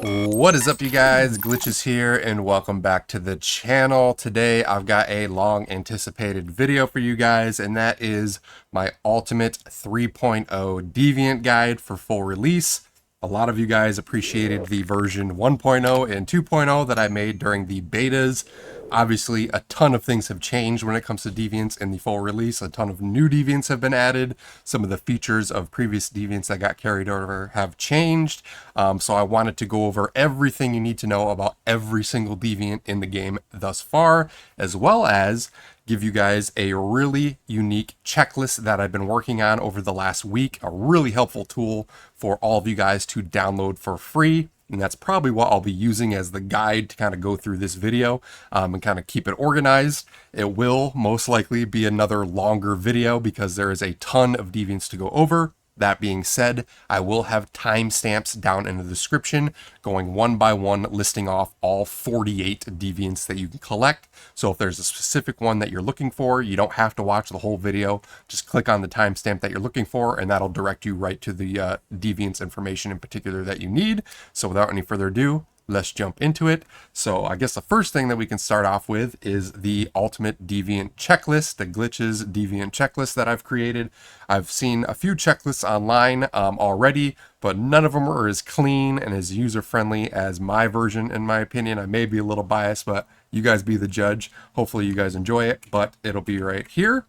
What is up, you guys? Glitchiz here, and welcome back to the channel. Today I've got a long anticipated video for you guys, and that is my Ultimate 3.0 Deviant guide for full release. A lot of you guys appreciated the version 1.0 and 2.0 that I made during the betas. Obviously, a ton of things have changed when it comes to Deviants in the full release. A ton of new Deviants have been added. Some of the features of previous Deviants that got carried over have changed. So I wanted to go over everything you need to know about every single Deviant in the game thus far, as well as give you guys a really unique checklist that I've been working on over the last week. A really helpful tool for all of you guys to download for free. And that's probably what I'll be using as the guide to kind of go through this video and kind of keep it organized. It will most likely be another longer video because there is a ton of Deviants to go over. That being said, I will have timestamps down in the description going one by one, listing off all 48 Deviants that you can collect. So if there's a specific one that you're looking for, you don't have to watch the whole video. Just click on the timestamp that you're looking for, and that'll direct you right to the Deviants information in particular that you need. So without any further ado, let's jump into it. So I guess the first thing that we can start off with is the Ultimate Deviant checklist, the Glitchiz Deviant checklist that I've created. I've seen a few checklists online already, but none of them are as clean and as user-friendly as my version, in my opinion. I may be a little biased, but you guys be the judge. Hopefully you guys enjoy it, but it'll be right here.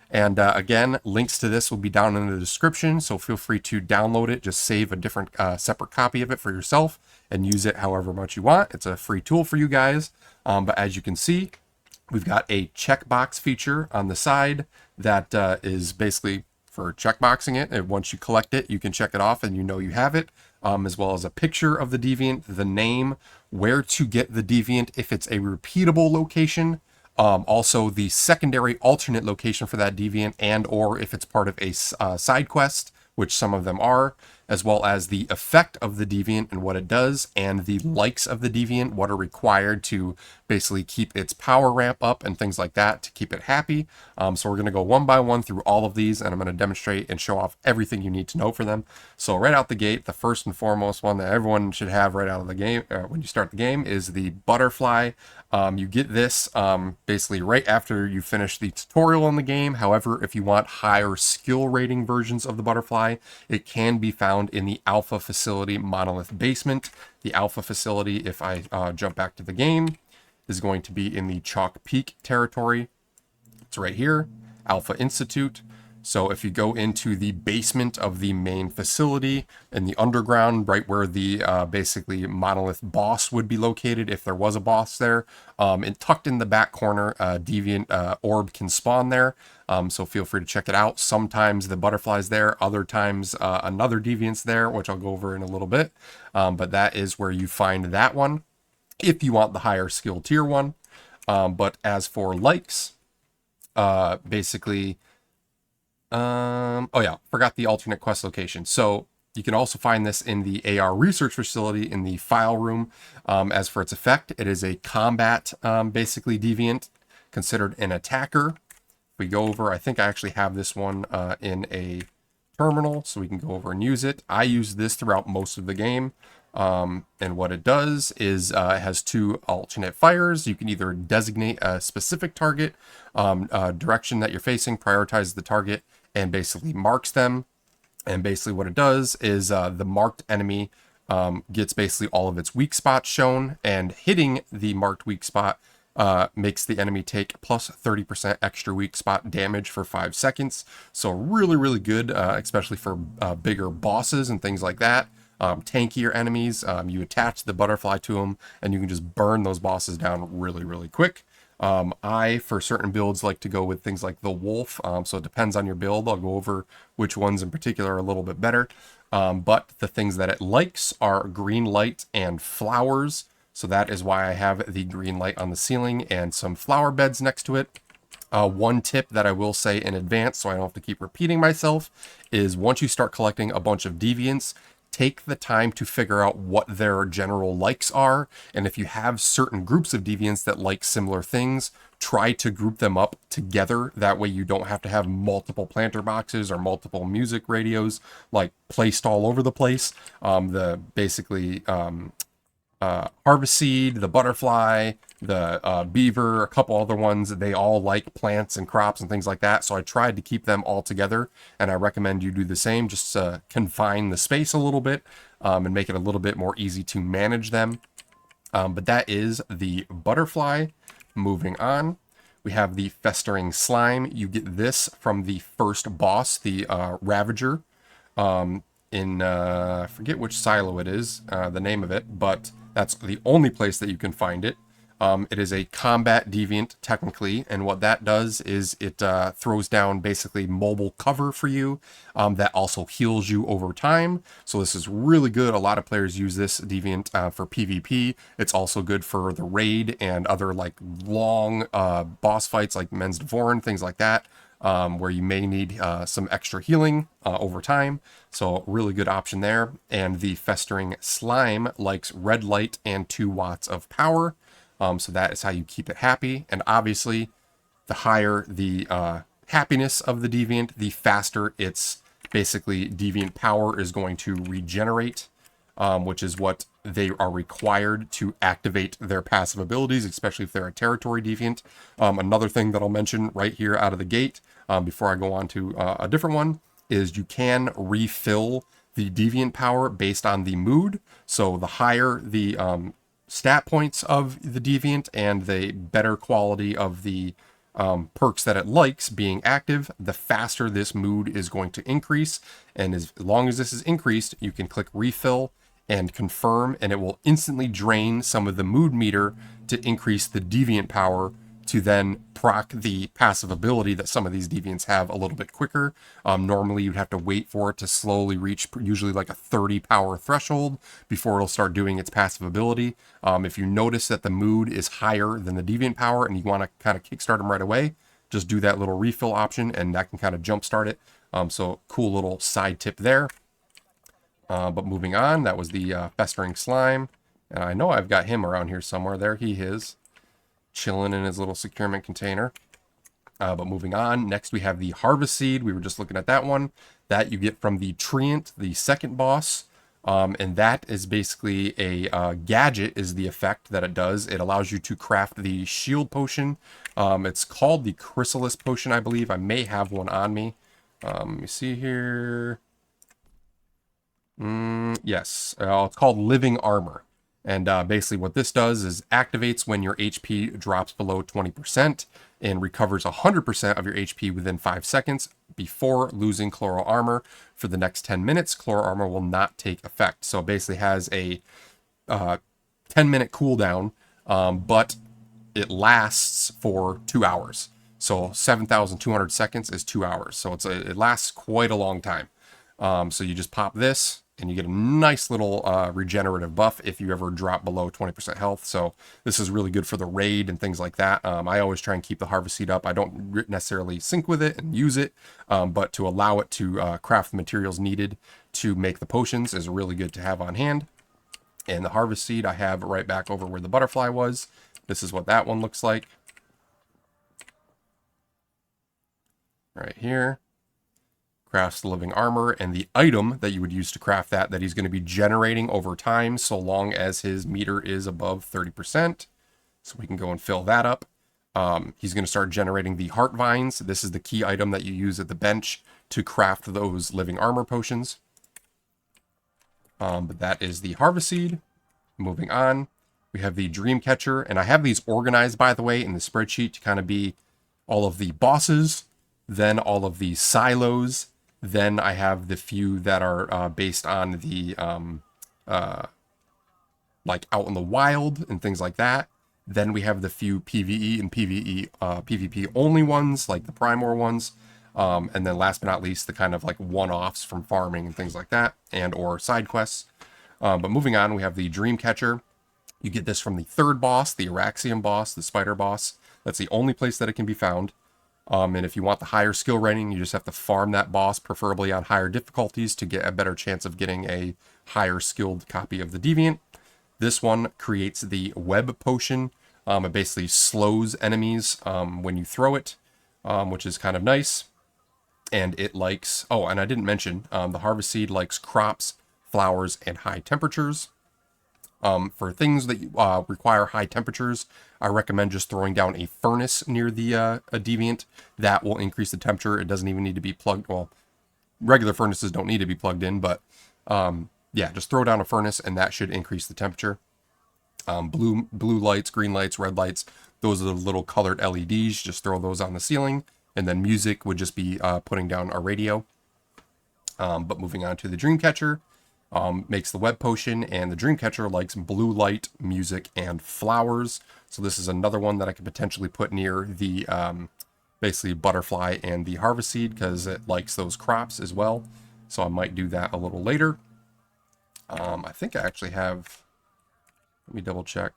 And again, links to this will be down in the description, so feel free to download it. Just save a different separate copy of it for yourself and use it however much you want. It's a free tool for you guys. But as you can see, we've got a checkbox feature on the side that is basically for checkboxing it. And once you collect it, you can check it off and you know you have it, as well as a picture of the Deviant, the name, where to get the Deviant if it's a repeatable location, also the secondary alternate location for that Deviant, and or if it's part of a side quest, which some of them are, as well as the effect of the Deviant and what it does, and the likes of the Deviant, what are required to basically keep its power ramp up and things like that to keep it happy. So we're going to go one by one through all of these, and I'm going to demonstrate and show off everything you need to know for them. So right out the gate, the first and foremost one that everyone should have right out of the game when you start the game is the butterfly. You get this basically right after you finish the tutorial in the game. However, if you want higher skill rating versions of the butterfly, it can be found in the Alpha Facility Monolith Basement. The Alpha Facility, if I jump back to the game, is going to be in the Chalk Peak territory. It's right here, Alpha Institute. So if you go into the basement of the main facility in the underground, right where the basically monolith boss would be located, if there was a boss there, and tucked in the back corner, Deviant Orb can spawn there. So feel free to check it out. Sometimes the butterfly's there, other times another Deviant's there, which I'll go over in a little bit. But that is where you find that one, if you want the higher skill tier one. But as for likes, basically... oh yeah, forgot the alternate quest location. So you can also find this in the AR research facility in the file room. As for its effect, it is a combat, basically Deviant, considered an attacker. If we go over, I think I actually have this one in a terminal, so we can go over and use it. I use this throughout most of the game. And what it does is it has two alternate fires. You can either designate a specific target, direction that you're facing, prioritize the target, and basically marks them. And basically what it does is the marked enemy gets basically all of its weak spots shown, and hitting the marked weak spot makes the enemy take plus 30% extra weak spot damage for 5 seconds. So really, really good, especially for bigger bosses and things like that. Tankier enemies, you attach the butterfly to them, and you can just burn those bosses down really, really quick. I, for certain builds, like to go with things like the wolf, so it depends on your build. I'll go over which ones in particular are a little bit better. But the things that it likes are green light and flowers, so that is why I have the green light on the ceiling and some flower beds next to it. One tip that I will say in advance, so I don't have to keep repeating myself, is once you start collecting a bunch of Deviants, take the time to figure out what their general likes are, and if you have certain groups of Deviants that like similar things, try to group them up together. That way you don't have to have multiple planter boxes or multiple music radios like placed all over the place. Harveseed, the butterfly, the Beaver, a couple other ones. They all like plants and crops and things like that. So I tried to keep them all together, and I recommend you do the same. Just confine the space a little bit and make it a little bit more easy to manage them. But that is the butterfly. Moving on, we have the Festering Slime. You get this from the first boss, the Ravager. I forget which silo it is, the name of it, but that's the only place that you can find it. It is a combat deviant, technically, and what that does is it throws down basically mobile cover for you that also heals you over time. So this is really good. A lot of players use this deviant for PvP. It's also good for the raid and other like long boss fights like Men's Devoren, things like that. Where you may need some extra healing over time. So really good option there. And the Festering Slime likes red light and 2 watts of power. So that is how you keep it happy. And obviously, the higher the happiness of the deviant, the faster its basically deviant power is going to regenerate, which is what they are required to activate their passive abilities, especially if they're a territory deviant. Another thing that I'll mention right here out of the gate, before I go on to a different one, is you can refill the deviant power based on the mood. So the higher the stat points of the deviant and the better quality of the perks that it likes being active, the faster this mood is going to increase. And as long as this is increased, you can click refill and confirm, and it will instantly drain some of the mood meter to increase the deviant power to then proc the passive ability that some of these deviants have a little bit quicker. Normally you'd have to wait for it to slowly reach usually like a 30 power threshold before it'll start doing its passive ability. If you notice that the mood is higher than the deviant power and you want to kind of kickstart them right away, just do that little refill option and that can kind of jumpstart it. So cool little side tip there. But moving on, that was the Festering Slime. And I know I've got him around here somewhere. There he is, chilling in his little securement container. But moving on, next we have the Harveseed. We were just looking at that one. That you get from the Treant, the second boss. And that is basically a gadget is the effect that it does. It allows you to craft the shield potion. It's called the Chrysalis potion, I believe. I may have one on me. Let me see here. Yes, it's called Living Armor. And basically what this does is activates when your HP drops below 20% and recovers 100% of your HP within 5 seconds before losing Chloral Armor. For the next 10 minutes, Chloral Armor will not take effect. So it basically has a 10-minute cooldown, but it lasts for 2 hours. So 7,200 seconds is 2 hours. So it lasts quite a long time. So you just pop this, and you get a nice little regenerative buff if you ever drop below 20% health. So this is really good for the raid and things like that. I always try and keep the Harveseed up. I don't necessarily sync with it and use it, but to allow it to craft the materials needed to make the potions is really good to have on hand. And the Harveseed I have right back over where the butterfly was. This is what that one looks like. Right here. Crafts the living armor, and the item that you would use to craft that he's going to be generating over time so long as his meter is above 30%. So we can go and fill that up. He's going to start generating the heart vines. This is the key item that you use at the bench to craft those living armor potions. But that is the Harveseed. Moving on, we have the Dreamcatcher, and I have these organized, by the way, in the spreadsheet to kind of be all of the bosses, then all of the silos. Then I have the few that are based on the, like out in the wild and things like that. Then we have the few PvE and PvP only ones, like the Primor ones. And then last but not least, the kind of like one-offs from farming and things like that, and or side quests. But moving on, we have the Dreamcatcher. You get this from the third boss, the Araxium boss, the spider boss. That's the only place that it can be found. And if you want the higher skill rating, you just have to farm that boss, preferably on higher difficulties, to get a better chance of getting a higher skilled copy of the Deviant. This one creates the web potion. It basically slows enemies when you throw it, which is kind of nice. And it likes, oh, and I didn't mention, the Harveseed likes crops, flowers, and high temperatures. For things that require high temperatures, I recommend just throwing down a furnace near the a deviant. That will increase the temperature. It doesn't even need to be plugged. Well, regular furnaces don't need to be plugged in, but yeah, just throw down a furnace and that should increase the temperature. Blue lights, green lights, red lights, those are the little colored LEDs. Just throw those on the ceiling. And then music would just be putting down a radio. But moving on to the Dreamcatcher, makes the web potion, and the Dreamcatcher likes blue light, music, and flowers. So this is another one that I could potentially put near the basically butterfly and the Harveseed, because it likes those crops as well. So I might do that a little later. I think I actually have, let me double check.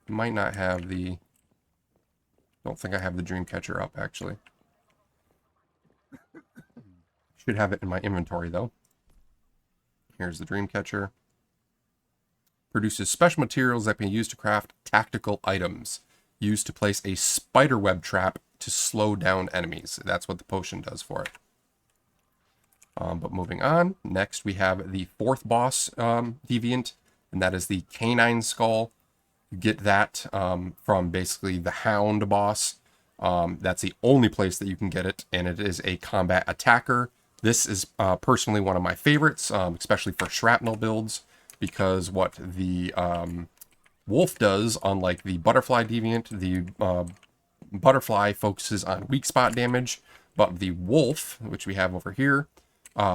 I might not have the, don't think I have the Dreamcatcher up actually. Should have it in my inventory though. Here's the Dreamcatcher. Produces special materials that can be used to craft tactical items. Used to place a spider web trap to slow down enemies. That's what the potion does for it. But moving on, next we have the fourth boss deviant, and that is the Canine Skull. You get that from basically the Hound boss. That's the only place that you can get it, and it is a combat attacker. This is personally one of my favorites, especially for shrapnel builds, because what the wolf does, unlike the butterfly deviant, the butterfly focuses on weak spot damage, but the wolf, which we have over here,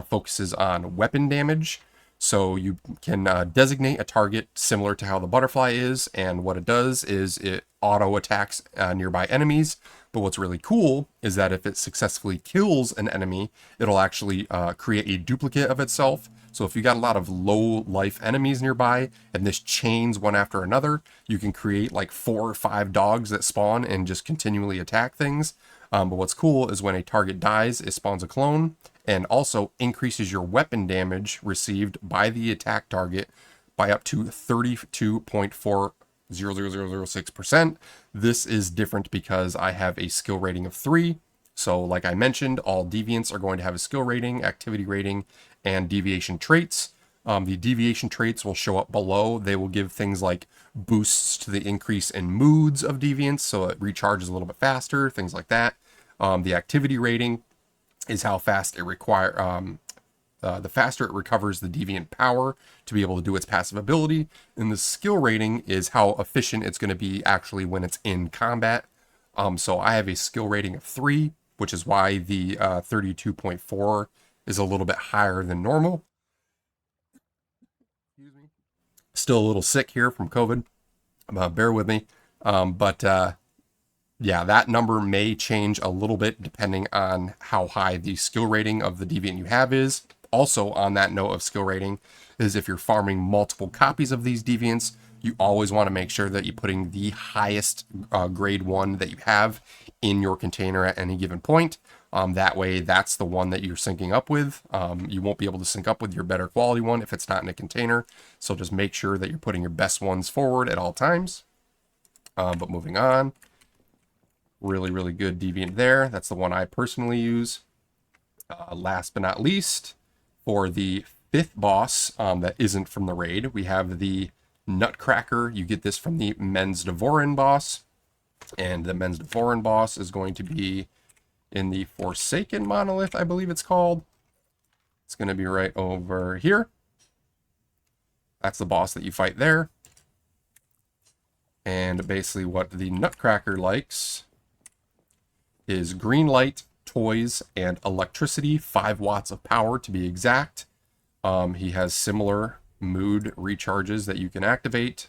focuses on weapon damage. So you can designate a target similar to how the butterfly is, and what it does is it auto attacks nearby enemies. But what's really cool is that if it successfully kills an enemy, it'll actually create a duplicate of itself. So if you got a lot of low life enemies nearby and this chains one after another, you can create like 4 or 5 dogs that spawn and just continually attack things. But what's cool is when a target dies, it spawns a clone, and also increases your weapon damage received by the attack target by up to 32.40006%. This is different because I have a skill rating of 3. So like I mentioned, all deviants are going to have a skill rating, activity rating, and deviation traits. The deviation traits will show up below. They will give things like boosts to the increase in moods of deviants, so it recharges a little bit faster, things like that. The activity rating is how fast it the faster it recovers the Deviant Power to be able to do its passive ability. And the skill rating is how efficient it's going to be actually when it's in combat. So I have a skill rating of 3, which is why the 32.4 is a little bit higher than normal. Excuse me. Still a little sick here from COVID. Bear with me. Yeah, that number may change a little bit depending on how high the skill rating of the deviant you have is. Also, on that note of skill rating, is if you're farming multiple copies of these deviants, you always want to make sure that you're putting the highest grade 1 that you have in your container at any given point. That way, that's the one that you're syncing up with. You won't be able to sync up with your better quality one if it's not in a container. So just make sure that you're putting your best ones forward at all times. But moving on. Really, really good deviant there. That's the one I personally use. Last but not least, for the 5th boss that isn't from the raid, we have the Nutcracker. You get this from the Mens Devorin boss. And the Mens Devorin boss is going to be in the Forsaken Monolith, I believe it's called. It's going to be right over here. That's the boss that you fight there. And basically what the Nutcracker likes is green light, toys, and electricity, 5 watts of power to be exact. He has similar mood recharges that you can activate.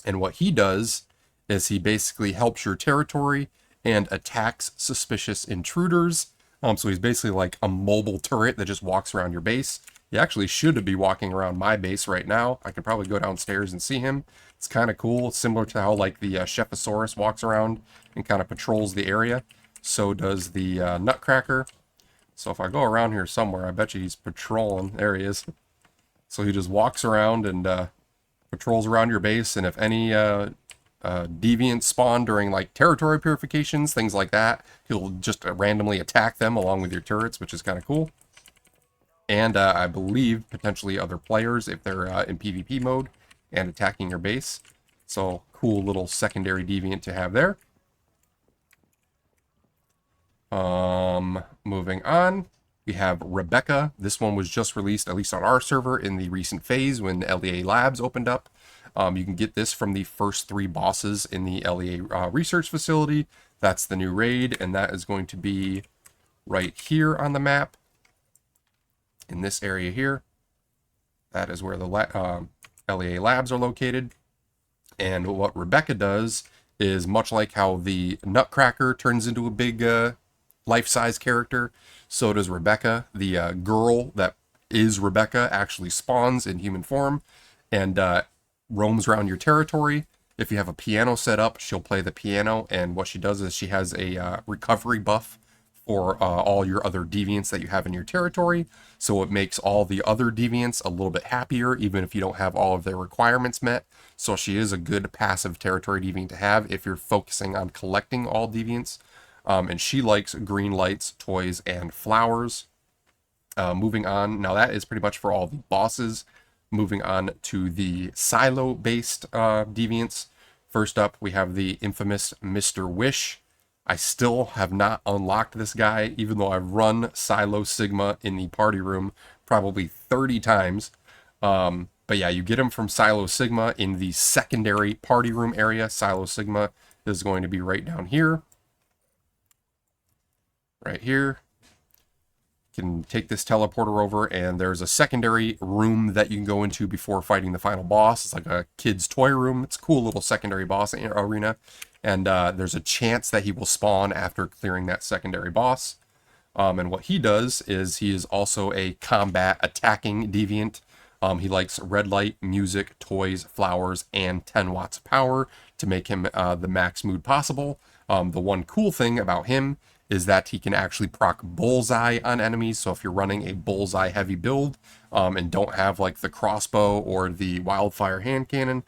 And what he does is he basically helps your territory and attacks suspicious intruders. So he's basically like a mobile turret that just walks around your base. He actually should be walking around my base right now. I could probably go downstairs and see him. It's kind of cool. It's similar to how like the Chefosaurus walks around and kind of patrols the area. So does the Nutcracker. So if I go around here somewhere, I bet you he's patrolling. There he is. So he just walks around and patrols around your base. And if any deviants spawn during like territory purifications, things like that, he'll just randomly attack them along with your turrets, which is kind of cool. And I believe potentially other players if they're in PvP mode. and attacking your base. So cool little secondary deviant to have there. Moving on, we have Rebecca. This one was just released, at least on our server, in the recent phase when LEA Labs opened up. You can get this from the first 3 bosses in the LEA research facility. That's the new raid, and that is going to be right here on the map. In this area here. That is where the LEA Labs are located. And what Rebecca does is, much like how the Nutcracker turns into a big life-size character, so does Rebecca. The girl that is Rebecca actually spawns in human form and roams around your territory. If you have a piano set up, she'll play the piano, and what she does is she has a recovery buff for all your other deviants that you have in your territory, so it makes all the other deviants a little bit happier, even if you don't have all of their requirements met. So she is a good passive territory deviant to have if you're focusing on collecting all deviants. And she likes green lights, toys, and flowers. Moving on, now that is pretty much for all the bosses. Moving on to the silo-based deviants. First up, we have the infamous Mr. Wish. I still have not unlocked this guy, even though I've run Silo Sigma in the party room probably 30 times. But yeah, you get him from Silo Sigma in the secondary party room area. Silo Sigma is going to be right down here. Right here. You can take this teleporter over, and there's a secondary room that you can go into before fighting the final boss. It's like a kid's toy room. It's a cool little secondary boss arena. And there's a chance that he will spawn after clearing that secondary boss. And what he does is he is also a combat attacking deviant. He likes red light, music, toys, flowers, and 10 watts of power to make him the max mood possible. The one cool thing about him is that he can actually proc bullseye on enemies. So if you're running a bullseye heavy build and don't have like the crossbow or the wildfire hand cannon,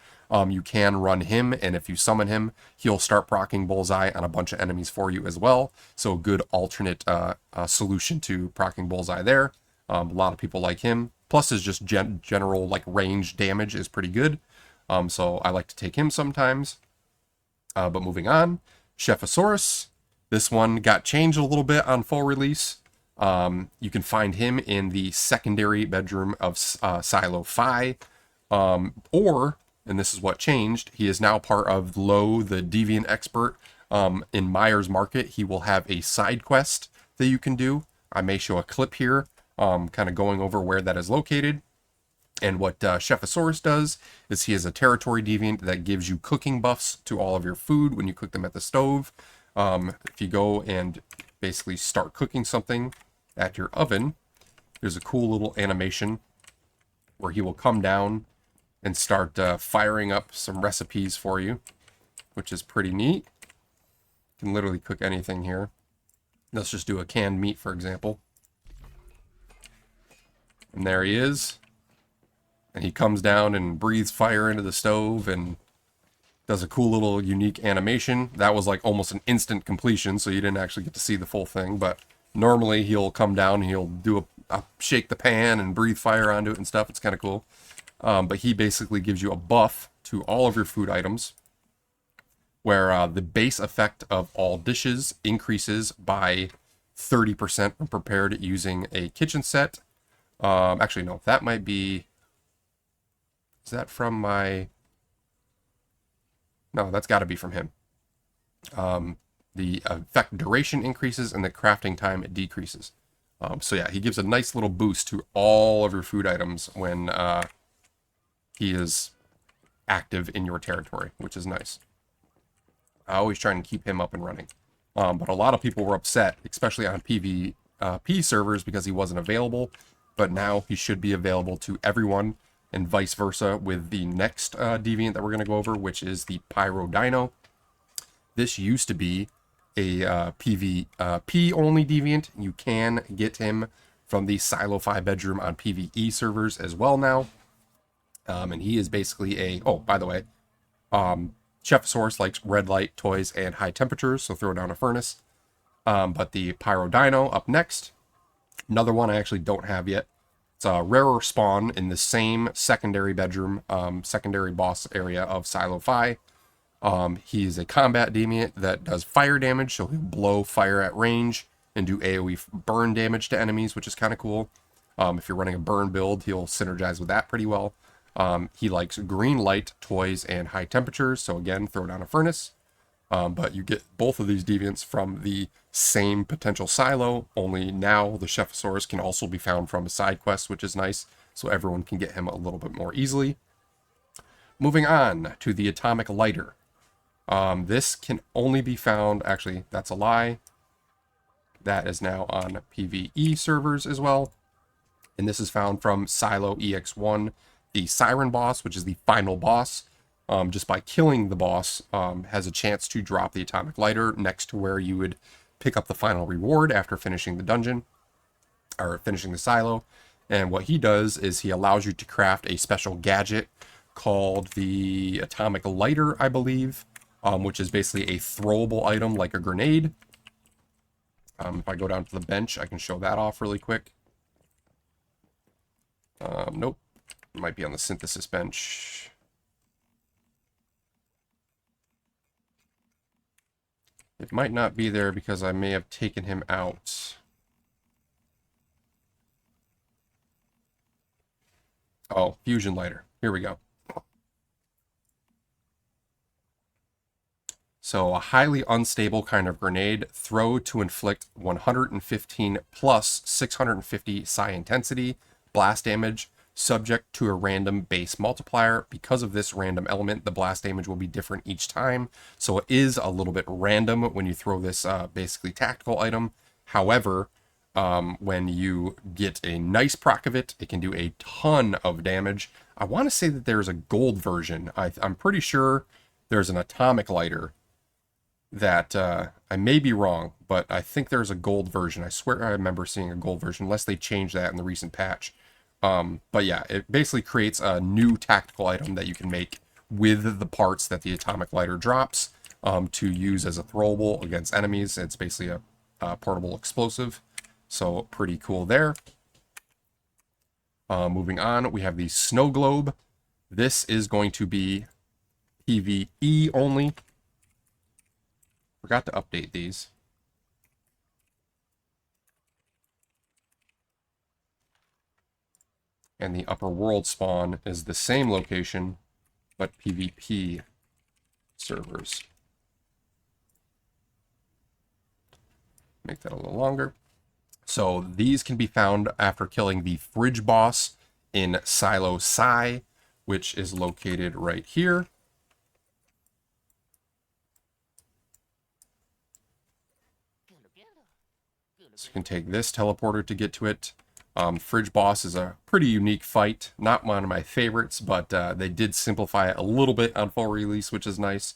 you can run him, and if you summon him, he'll start proccing bullseye on a bunch of enemies for you as well. So a good alternate solution to proccing bullseye there. A lot of people like him. Plus his just general like range damage is pretty good. So I like to take him sometimes. But moving on, Chefosaurus. This one got changed a little bit on full release. You can find him in the secondary bedroom of Silo Phi. Or, and this is what changed, he is now part of Lo, the Deviant Expert. In Myers Market, he will have a side quest that you can do. I may show a clip here, kind of going over where that is located. And what Chefosaurus does is he is a territory deviant that gives you cooking buffs to all of your food when you cook them at the stove. If you go and basically start cooking something at your oven, there's a cool little animation where he will come down and start firing up some recipes for you, which is pretty neat. You can literally cook anything here. Let's just do a canned meat, for example. And there he is. And he comes down and breathes fire into the stove and does a cool little unique animation. That was like almost an instant completion, so you didn't actually get to see the full thing. But normally he'll come down and he'll do a shake the pan and breathe fire onto it and stuff. It's kind of cool. But he basically gives you a buff to all of your food items, where the base effect of all dishes increases by 30% when prepared using a kitchen set. Actually, no, that might be... Is that from my... No, that's got to be from him. The effect duration increases and the crafting time decreases. So yeah, he gives a nice little boost to all of your food items when he is active in your territory, which is nice. I always try and keep him up and running. But a lot of people were upset, especially on PvE servers, because he wasn't available. But now he should be available to everyone, and vice versa with the next deviant that we're going to go over, which is the Pyro Dino. This used to be a PvP only deviant. You can get him from the Silo Phi bedroom on PvE servers as well now. And he is basically a... Oh, by the way, Chefosaurus likes red light, toys, and high temperatures, so throw down a furnace. But the Pyro Dino up next. Another one I actually don't have yet. It's a rarer spawn in the same secondary bedroom, secondary boss area of Silo Fi. He's a combat deviant that does fire damage, so he'll blow fire at range and do AoE burn damage to enemies, which is kind of cool. If you're running a burn build, he'll synergize with that pretty well. He likes green light, toys, and high temperatures, so again, throw down a furnace. But you get both of these deviants from the same potential silo, only now the Chefosaurus can also be found from a side quest, which is nice, so everyone can get him a little bit more easily. Moving on to the Atomic Lighter. This can only be found, actually, that's a lie. That is now on PvE servers as well. And this is found from Silo EX1, the Siren boss, which is the final boss. Just by killing the boss, has a chance to drop the Atomic Lighter next to where you would pick up the final reward after finishing the dungeon, or finishing the silo. And what he does is he allows you to craft a special gadget called the Atomic Lighter, I believe, which is basically a throwable item like a grenade. If I go down to the bench, I can show that off really quick. Nope. It might be on the synthesis bench. It might not be there because I may have taken him out. Oh, Fusion Lighter. Here we go. So a highly unstable kind of grenade, throw to inflict 115 plus 650 psi intensity, blast damage, subject to a random base multiplier. Because of this random element, the blast damage will be different each time. So it is a little bit random when you throw this basically tactical item. However, when you get a nice proc of it, it can do a ton of damage. I want to say that there's a gold version. I'm pretty sure there's an Atomic Lighter that I may be wrong, but I think there's a gold version. I swear I remember seeing a gold version, unless they changed that in the recent patch. But yeah, it basically creates a new tactical item that you can make with the parts that the Atomic Lighter drops to use as a throwable against enemies. It's basically a portable explosive, so pretty cool there. Moving on, we have the Snowglobe. This is going to be PvE only. Forgot to update these. And the upper world spawn is the same location, but PvP servers. Make that a little longer. So these can be found after killing the fridge boss in Silo Psi, which is located right here. So you can take this teleporter to get to it. Fridge boss is a pretty unique fight. Not one of my favorites, but they did simplify it a little bit on full release, which is nice.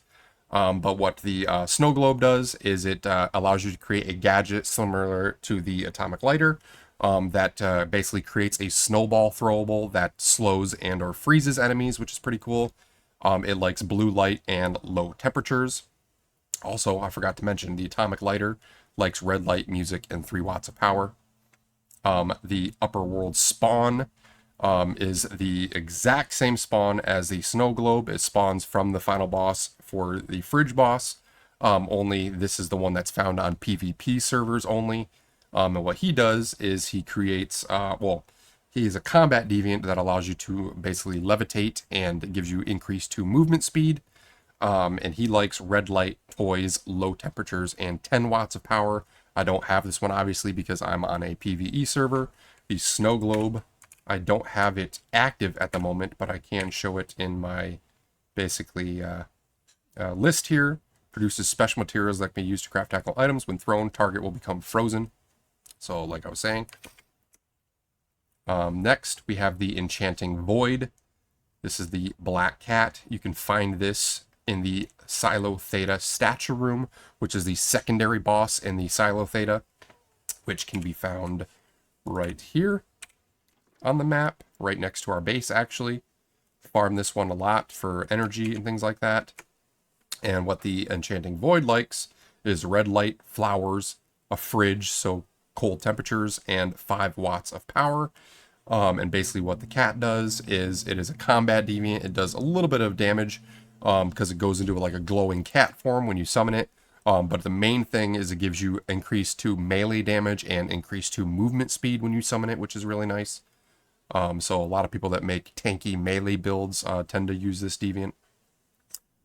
But what the Snowglobe does is it allows you to create a gadget similar to the Atomic Lighter that basically creates a snowball throwable that slows and or freezes enemies, which is pretty cool. It likes blue light and low temperatures. Also, I forgot to mention, the Atomic Lighter likes red light, music, and 3 watts of power. The upper world spawn is the exact same spawn as the Snowglobe. It spawns from the final boss for the fridge boss, only this is the one that's found on PvP servers only. And what he does is he creates, he is a combat deviant that allows you to basically levitate and gives you increase to movement speed. And he likes red light, toys, low temperatures, and 10 watts of power. I don't have this one, obviously, because I'm on a PvE server. The Snowglobe, I don't have it active at the moment, but I can show it in my, basically, list here. Produces special materials that can be used to craft tactical items. When thrown, target will become frozen. So, like I was saying. Next, we have the Enchanting Void. This is the Black Cat. You can find this in the Silo Theta Stature Room, which is the secondary boss in the Silo Theta, which can be found right here on the map, right next to our base, actually. Farm this one a lot for energy and things like that. And what the Enchanting Void likes is red light, flowers, a fridge, so cold temperatures, and 5 watts of power. And basically what the cat does is it is a combat deviant. It does a little bit of damage because it goes into like a glowing cat form when you summon it. But the main thing is it gives you increase to melee damage and increase to movement speed when you summon it, which is really nice. So a lot of people that make tanky melee builds tend to use this deviant.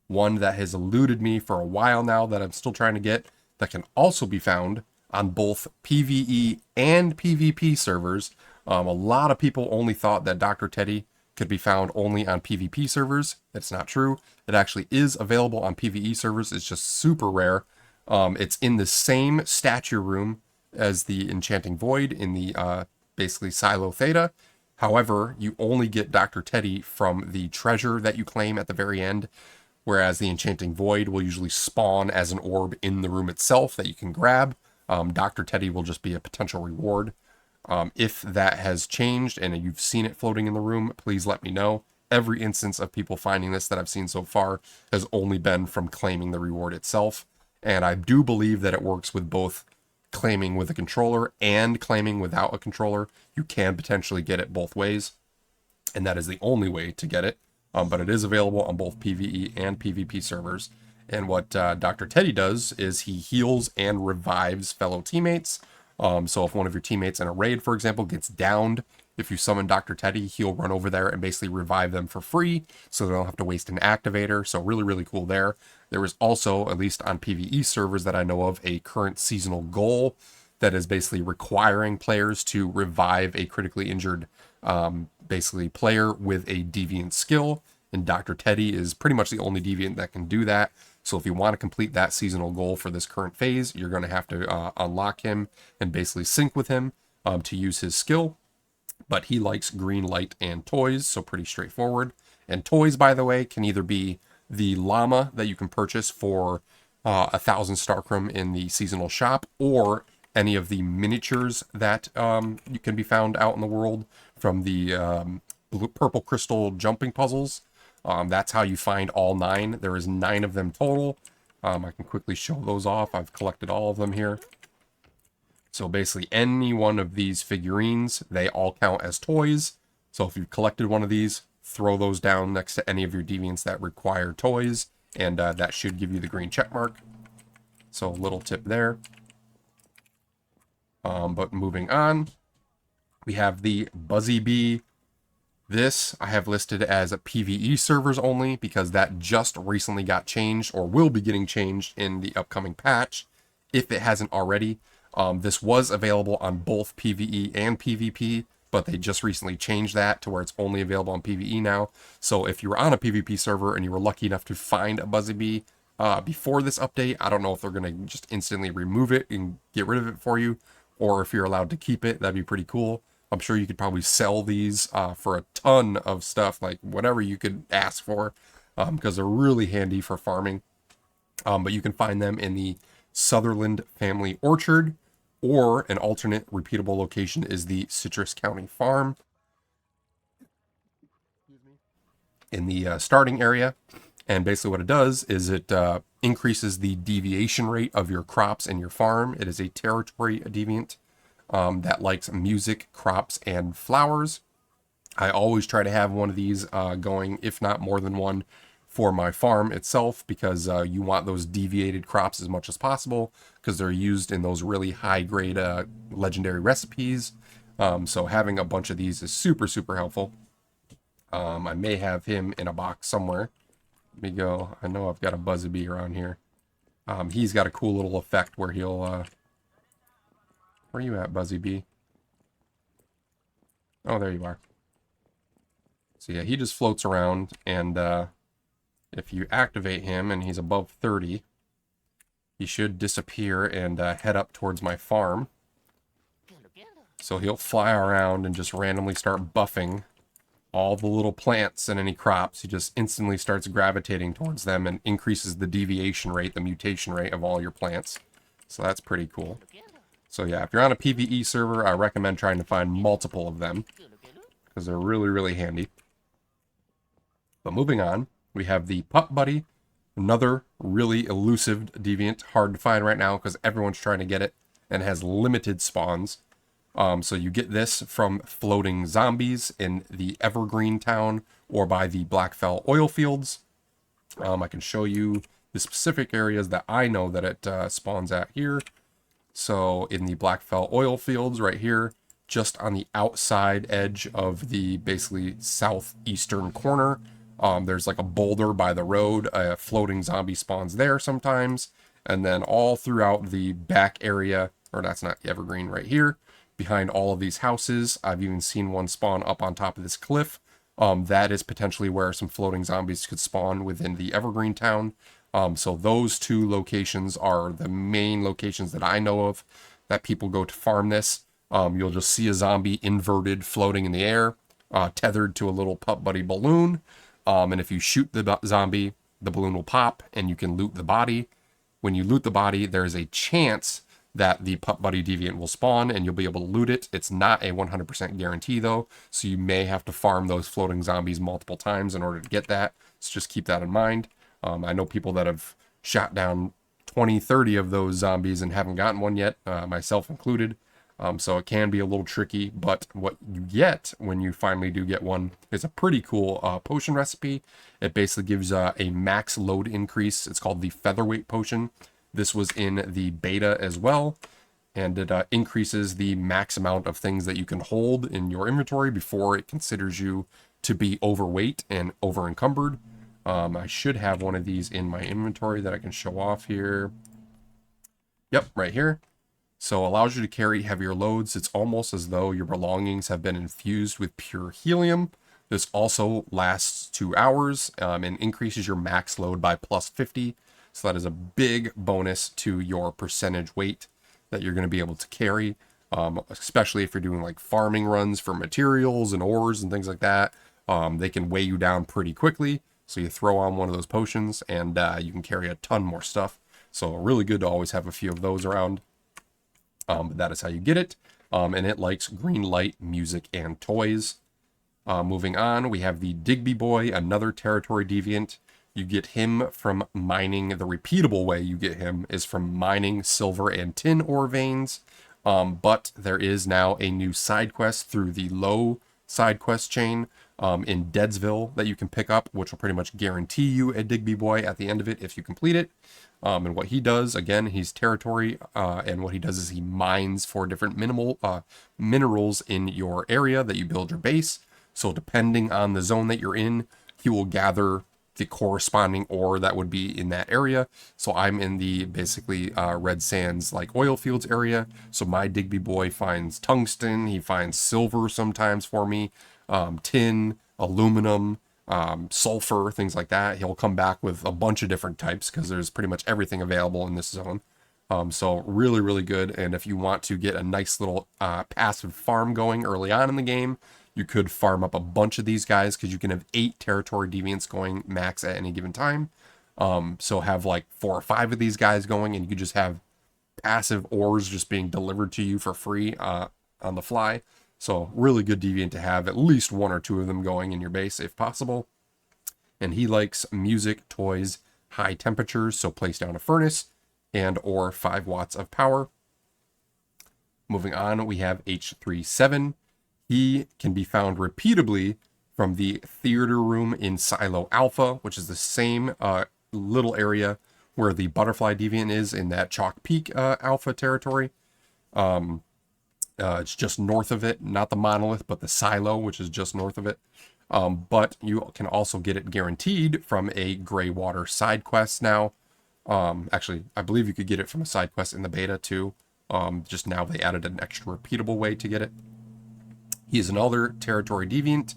One that has eluded me for a while now that I'm still trying to get, that can also be found on both PvE and PvP servers. A lot of people only thought that Dr. Teddy could be found only on PvP servers. That's not true. It actually is available on PvE servers. It's just super rare. It's in the same statue room as the Enchanting Void in the basically Silo Theta. However, you only get Dr. Teddy from the treasure that you claim at the very end, whereas the Enchanting Void will usually spawn as an orb in the room itself that you can grab. Dr. Teddy will just be a potential reward. If that has changed and you've seen it floating in the room, please let me know. Every instance of people finding this that I've seen so far has only been from claiming the reward itself. And I do believe that it works with both claiming with a controller and claiming without a controller. You can potentially get it both ways, and that is the only way to get it. But it is available on both PvE and PvP servers. And what Dr. Teddy does is he heals and revives fellow teammates. So if one of your teammates in a raid, for example, gets downed, if you summon Dr. Teddy, he'll run over there and basically revive them for free, so they don't have to waste an activator. So really, really cool there. There is also, at least on PvE servers that I know of, a current seasonal goal that is basically requiring players to revive a critically injured basically player with a deviant skill. And Dr. Teddy is pretty much the only deviant that can do that. So if you want to complete that seasonal goal for this current phase, you're going to have to unlock him and basically sync with him to use his skill. But he likes green light and toys, so pretty straightforward. And toys, by the way, can either be the llama that you can purchase for 1,000 Starcrum in the seasonal shop, or any of the miniatures that you can be found out in the world from the purple crystal jumping puzzles. That's how you find all 9. There is 9 of them total. I can quickly show those off. I've collected all of them here. So basically any one of these figurines, they all count as toys. So if you've collected one of these, throw those down next to any of your deviants that require toys, and that should give you the green check mark. So a little tip there. But moving on, we have the Buzzy Bee. This I have listed as a PvE servers only because that just recently got changed, or will be getting changed in the upcoming patch, if it hasn't already. This was available on both PvE and PvP, but they just recently changed that to where it's only available on PvE now. So if you were on a PvP server and you were lucky enough to find a Buzzy Bee before this update, I don't know if they're going to just instantly remove it and get rid of it for you, or if you're allowed to keep it. That'd be pretty cool. I'm sure you could probably sell these for a ton of stuff, like whatever you could ask for, because they're really handy for farming. But you can find them in the Sutherland Family Orchard, or an alternate repeatable location is the Citrus County Farm in the starting area. And basically what it does is it increases the deviation rate of your crops and your farm. It is a territory deviant that likes music, crops, and flowers. I always try to have one of these going, if not more than one, for my farm itself, because you want those deviated crops as much as possible, because they're used in those really high grade legendary recipes. So having a bunch of these is super, super helpful. I may have him in a box somewhere. Let me go. I know I've got a Buzzy Bee around here. He's got a cool little effect where he'll... where are you at, Buzzy Bee? Oh, there you are. So yeah, he just floats around, and if you activate him and he's above 30, he should disappear and head up towards my farm. So he'll fly around and just randomly start buffing all the little plants and any crops. He just instantly starts gravitating towards them and increases the deviation rate, the mutation rate of all your plants. So that's pretty cool. So yeah, if you're on a PvE server, I recommend trying to find multiple of them, because they're really, really handy. But moving on, we have the Pup Buddy, another really elusive deviant, hard to find right now because everyone's trying to get it and has limited spawns. So you get this from floating zombies in the Evergreen Town or by the Blackfell oil fields. I can show you the specific areas that I know that it spawns at here. So in the Blackfell oil fields right here, just on the outside edge of the basically southeastern corner, there's like a boulder by the road. A floating zombie spawns there sometimes. And then all throughout the back area, or that's not Evergreen right here, behind all of these houses, I've even seen one spawn up on top of this cliff. That is potentially where some floating zombies could spawn within the Evergreen Town. So those two locations are the main locations that I know of that people go to farm this. You'll just see a zombie inverted floating in the air, tethered to a little Pup Buddy balloon. And if you shoot the zombie, the balloon will pop and you can loot the body. When you loot the body, there is a chance that the Pup Buddy deviant will spawn and you'll be able to loot it. It's not a 100% guarantee though, so you may have to farm those floating zombies multiple times in order to get that. So just keep that in mind. I know people that have shot down 20, 30 of those zombies and haven't gotten one yet, myself included. So it can be a little tricky, but what you get when you finally do get one is a pretty cool potion recipe. It basically gives a max load increase. It's called the Featherweight Potion. This was in the beta as well, and it increases the max amount of things that you can hold in your inventory before it considers you to be overweight and over encumbered. I should have one of these in my inventory that I can show off here. Yep, right here. So allows you to carry heavier loads. It's almost as though your belongings have been infused with pure helium. This also lasts 2 hours and increases your max load by plus 50. So that is a big bonus to your percentage weight that you're going to be able to carry, especially if you're doing like farming runs for materials and ores and things like that. They can weigh you down pretty quickly. So you throw on one of those potions and you can carry a ton more stuff. So really good to always have a few of those around. But that is how you get it. And it likes green light, music, and toys. Moving on, we have the Digby Boy, another territory deviant. You get him from mining. The repeatable way you get him is from mining silver and tin ore veins. But there is now a new side quest through the low side quest chain in Deadsville that you can pick up, which will pretty much guarantee you a Digby Boy at the end of it if you complete it. And what he does, again, he's territory, and what he does is he mines for different minerals in your area that you build your base. So depending on the zone that you're in, he will gather the corresponding ore that would be in that area. So I'm in the basically red sands like oil fields area. So my Digby Boy finds tungsten, he finds silver sometimes for me, tin, aluminum, sulfur, things like that. He'll come back with a bunch of different types because there's pretty much everything available in this zone. So really, really good. And if you want to get a nice little passive farm going early on in the game, you could farm up a bunch of these guys because you can have 8 territory deviants going max at any given time. So have like 4 or 5 of these guys going, and you could just have passive ores just being delivered to you for free on the fly. So really good deviant to have at least 1 or 2 of them going in your base if possible. And he likes music, toys, high temperatures, so place down a furnace, and or 5 watts of power. Moving on, we have H37. He can be found repeatably from the theater room in Silo Alpha, which is the same little area where the butterfly deviant is in that Chalk Peak Alpha territory. It's just north of it, not the monolith, but the silo, which is just north of it. But you can also get it guaranteed from a gray water side quest now. Actually, I believe you could get it from a side quest in the beta too. Just now they added an extra repeatable way to get it. He is another territory deviant,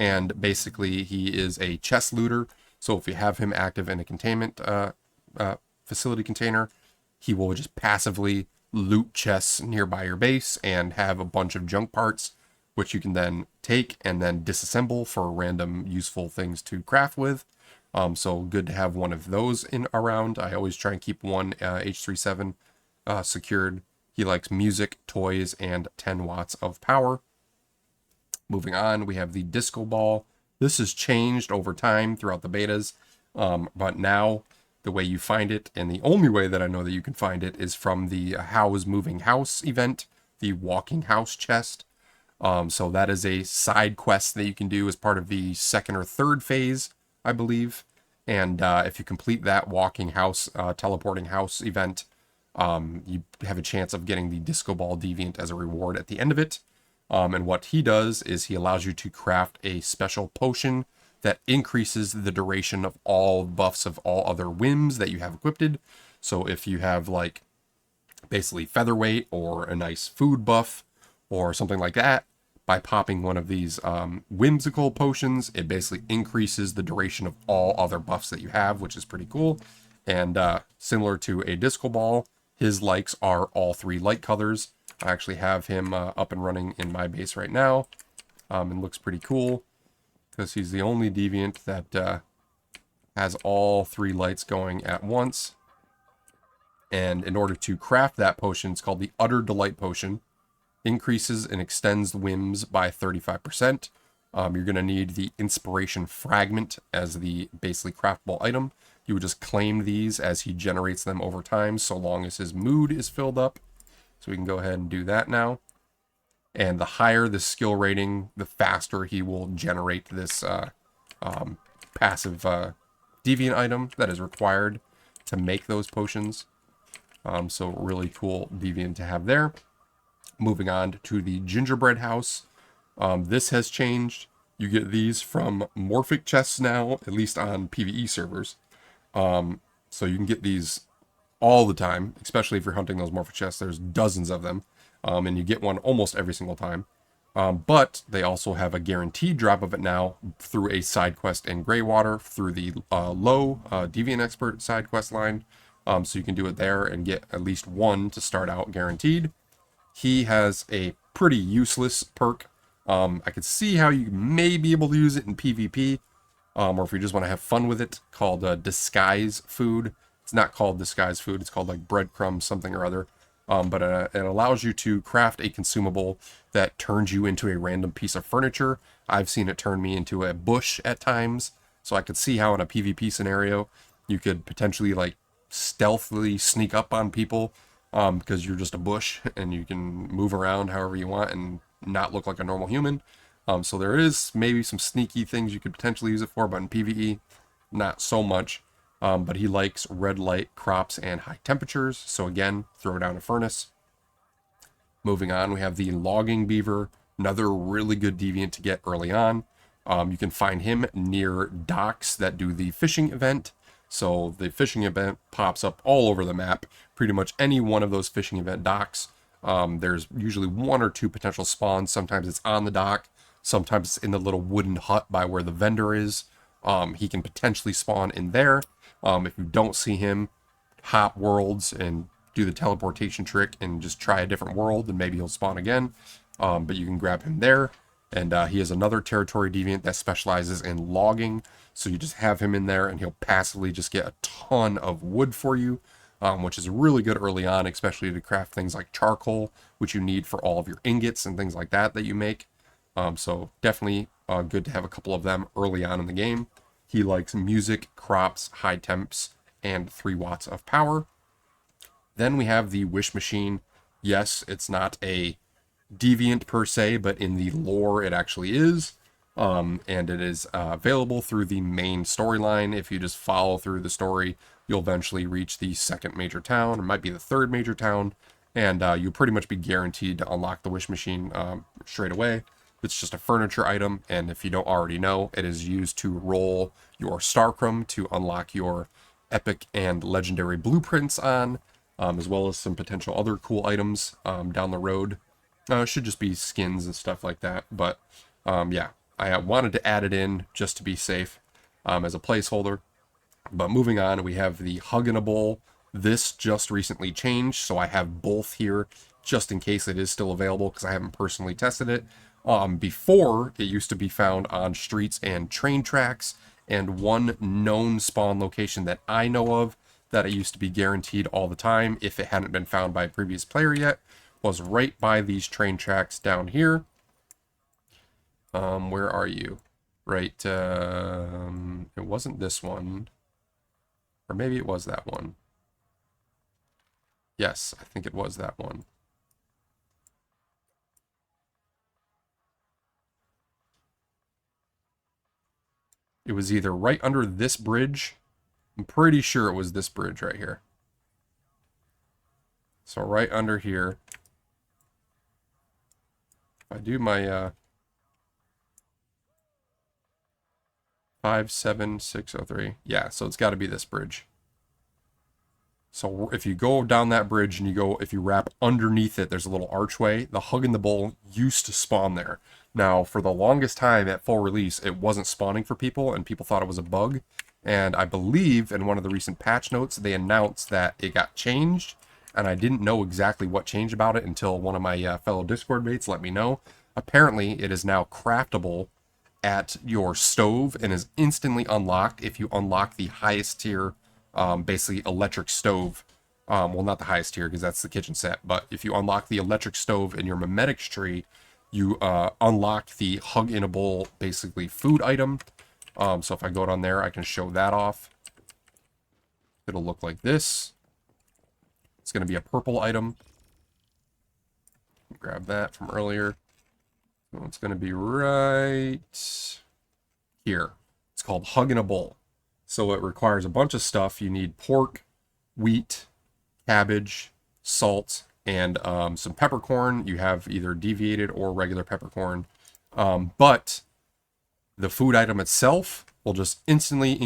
and basically he is a chest looter. So if you have him active in a containment facility container, he will just passively loot chests nearby your base and have a bunch of junk parts, which you can then take and then disassemble for random useful things to craft with. So good to have one of those in around. I always try and keep one H37 secured. He likes music, toys, and 10 watts of power. Moving on, we have the disco ball. This has changed over time throughout the betas, but now the way you find it, and the only way that I know that you can find it, is from the How's Moving House event, the Walking House chest. So that is a side quest that you can do as part of the second or third phase, I believe. And if you complete that Walking House, Teleporting House event, you have a chance of getting the Disco Ball Deviant as a reward at the end of it. And what he does is he allows you to craft a special potion that increases the duration of all buffs of all other whims that you have equipped. So if you have like basically featherweight or a nice food buff or something like that, by popping one of these whimsical potions, it basically increases the duration of all other buffs that you have, which is pretty cool. And similar to a Disco Ball, his likes are all 3 light colors. I actually have him up and running in my base right now. And looks pretty cool because he's the only deviant that has all 3 lights going at once. And in order to craft that potion, it's called the Utter Delight Potion. Increases and extends whims by 35%. You're going to need the Inspiration Fragment as the basically craftable item. You would just claim these as he generates them over time, so long as his mood is filled up. So we can go ahead and do that now. And the higher the skill rating, the faster he will generate this passive deviant item that is required to make those potions. So really cool deviant to have there. Moving on to the Gingerbread House. This has changed. You get these from Morphic chests now, at least on PvE servers. So you can get these all the time, especially if you're hunting those Morphic chests. There's dozens of them, and you get one almost every single time. But they also have a guaranteed drop of it now through a side quest in Greywater, through the low Deviant Expert side quest line. So you can do it there and get at least one to start out guaranteed. He has a pretty useless perk. I could see how you may be able to use it in PvP, or if you just want to have fun with it, called Disguise Food. It's not called Disguise Food, it's called like Breadcrumbs something or other. But it allows you to craft a consumable that turns you into a random piece of furniture. I've seen it turn me into a bush at times, so I could see how in a PvP scenario you could potentially like stealthily sneak up on people because you're just a bush and you can move around however you want and not look like a normal human. So there is maybe some sneaky things you could potentially use it for, but in PvE, not so much. But he likes red light, crops, and high temperatures. So again, throw down a furnace. Moving on, we have the Logging Beaver, another really good deviant to get early on. You can find him near docks that do the fishing event. So the fishing event pops up all over the map. Pretty much any one of those fishing event docks. There's usually 1 or 2 potential spawns. Sometimes it's on the dock. Sometimes it's in the little wooden hut by where the vendor is. He can potentially spawn in there. If you don't see him, hop worlds and do the teleportation trick and just try a different world and maybe he'll spawn again. But you can grab him there. And he has another territory deviant that specializes in logging. So you just have him in there and he'll passively just get a ton of wood for you, which is really good early on, especially to craft things like charcoal, which you need for all of your ingots and things like that you make. So definitely good to have a couple of them early on in the game. He likes music, crops, high temps, and 3 watts of power. Then we have the Wish Machine. Yes, it's not a deviant per se, but in the lore it actually is. And it is available through the main storyline. If you just follow through the story, you'll eventually reach the 2nd major town, or might be the 3rd major town, and you'll pretty much be guaranteed to unlock the Wish Machine straight away. It's just a furniture item, and if you don't already know, it is used to roll your Starcrum to unlock your epic and legendary blueprints on, as well as some potential other cool items down the road. Should just be skins and stuff like that, but yeah, I wanted to add it in just to be safe as a placeholder. But moving on, we have the Hug in a Bowl. This just recently changed, so I have both here just in case it is still available because I haven't personally tested it. Before, it used to be found on streets and train tracks, and one known spawn location that I know of that it used to be guaranteed all the time if it hadn't been found by a previous player yet was right by these train tracks down here. Where are you? Right, it wasn't this one, or maybe it was that one. Yes, I think it was that one. It was either right under this bridge. I'm pretty sure it was this bridge right here. So right under here. If I do my 57603. Yeah, so it's got to be this bridge. So if you go down that bridge and if you wrap underneath it, there's a little archway. The Hug in the Bowl used to spawn there. Now, for the longest time at full release, it wasn't spawning for people, and people thought it was a bug. And I believe in one of the recent patch notes, they announced that it got changed, and I didn't know exactly what changed about it until one of my fellow Discord mates let me know. Apparently, it is now craftable at your stove and is instantly unlocked if you unlock the highest tier, basically electric stove. Well, not the highest tier because that's the kitchen set, but if you unlock the electric stove in your Memetics tree, you unlock the Hug in a Bowl, basically food item. So if I go down there, I can show that off. It'll look like this. It's going to be a purple item. Grab that from earlier. So it's going to be right here. It's called Hug in a Bowl. So it requires a bunch of stuff. You need pork, wheat, cabbage, salt, and some peppercorn. You have either deviated or regular peppercorn. But the food item itself will just instantly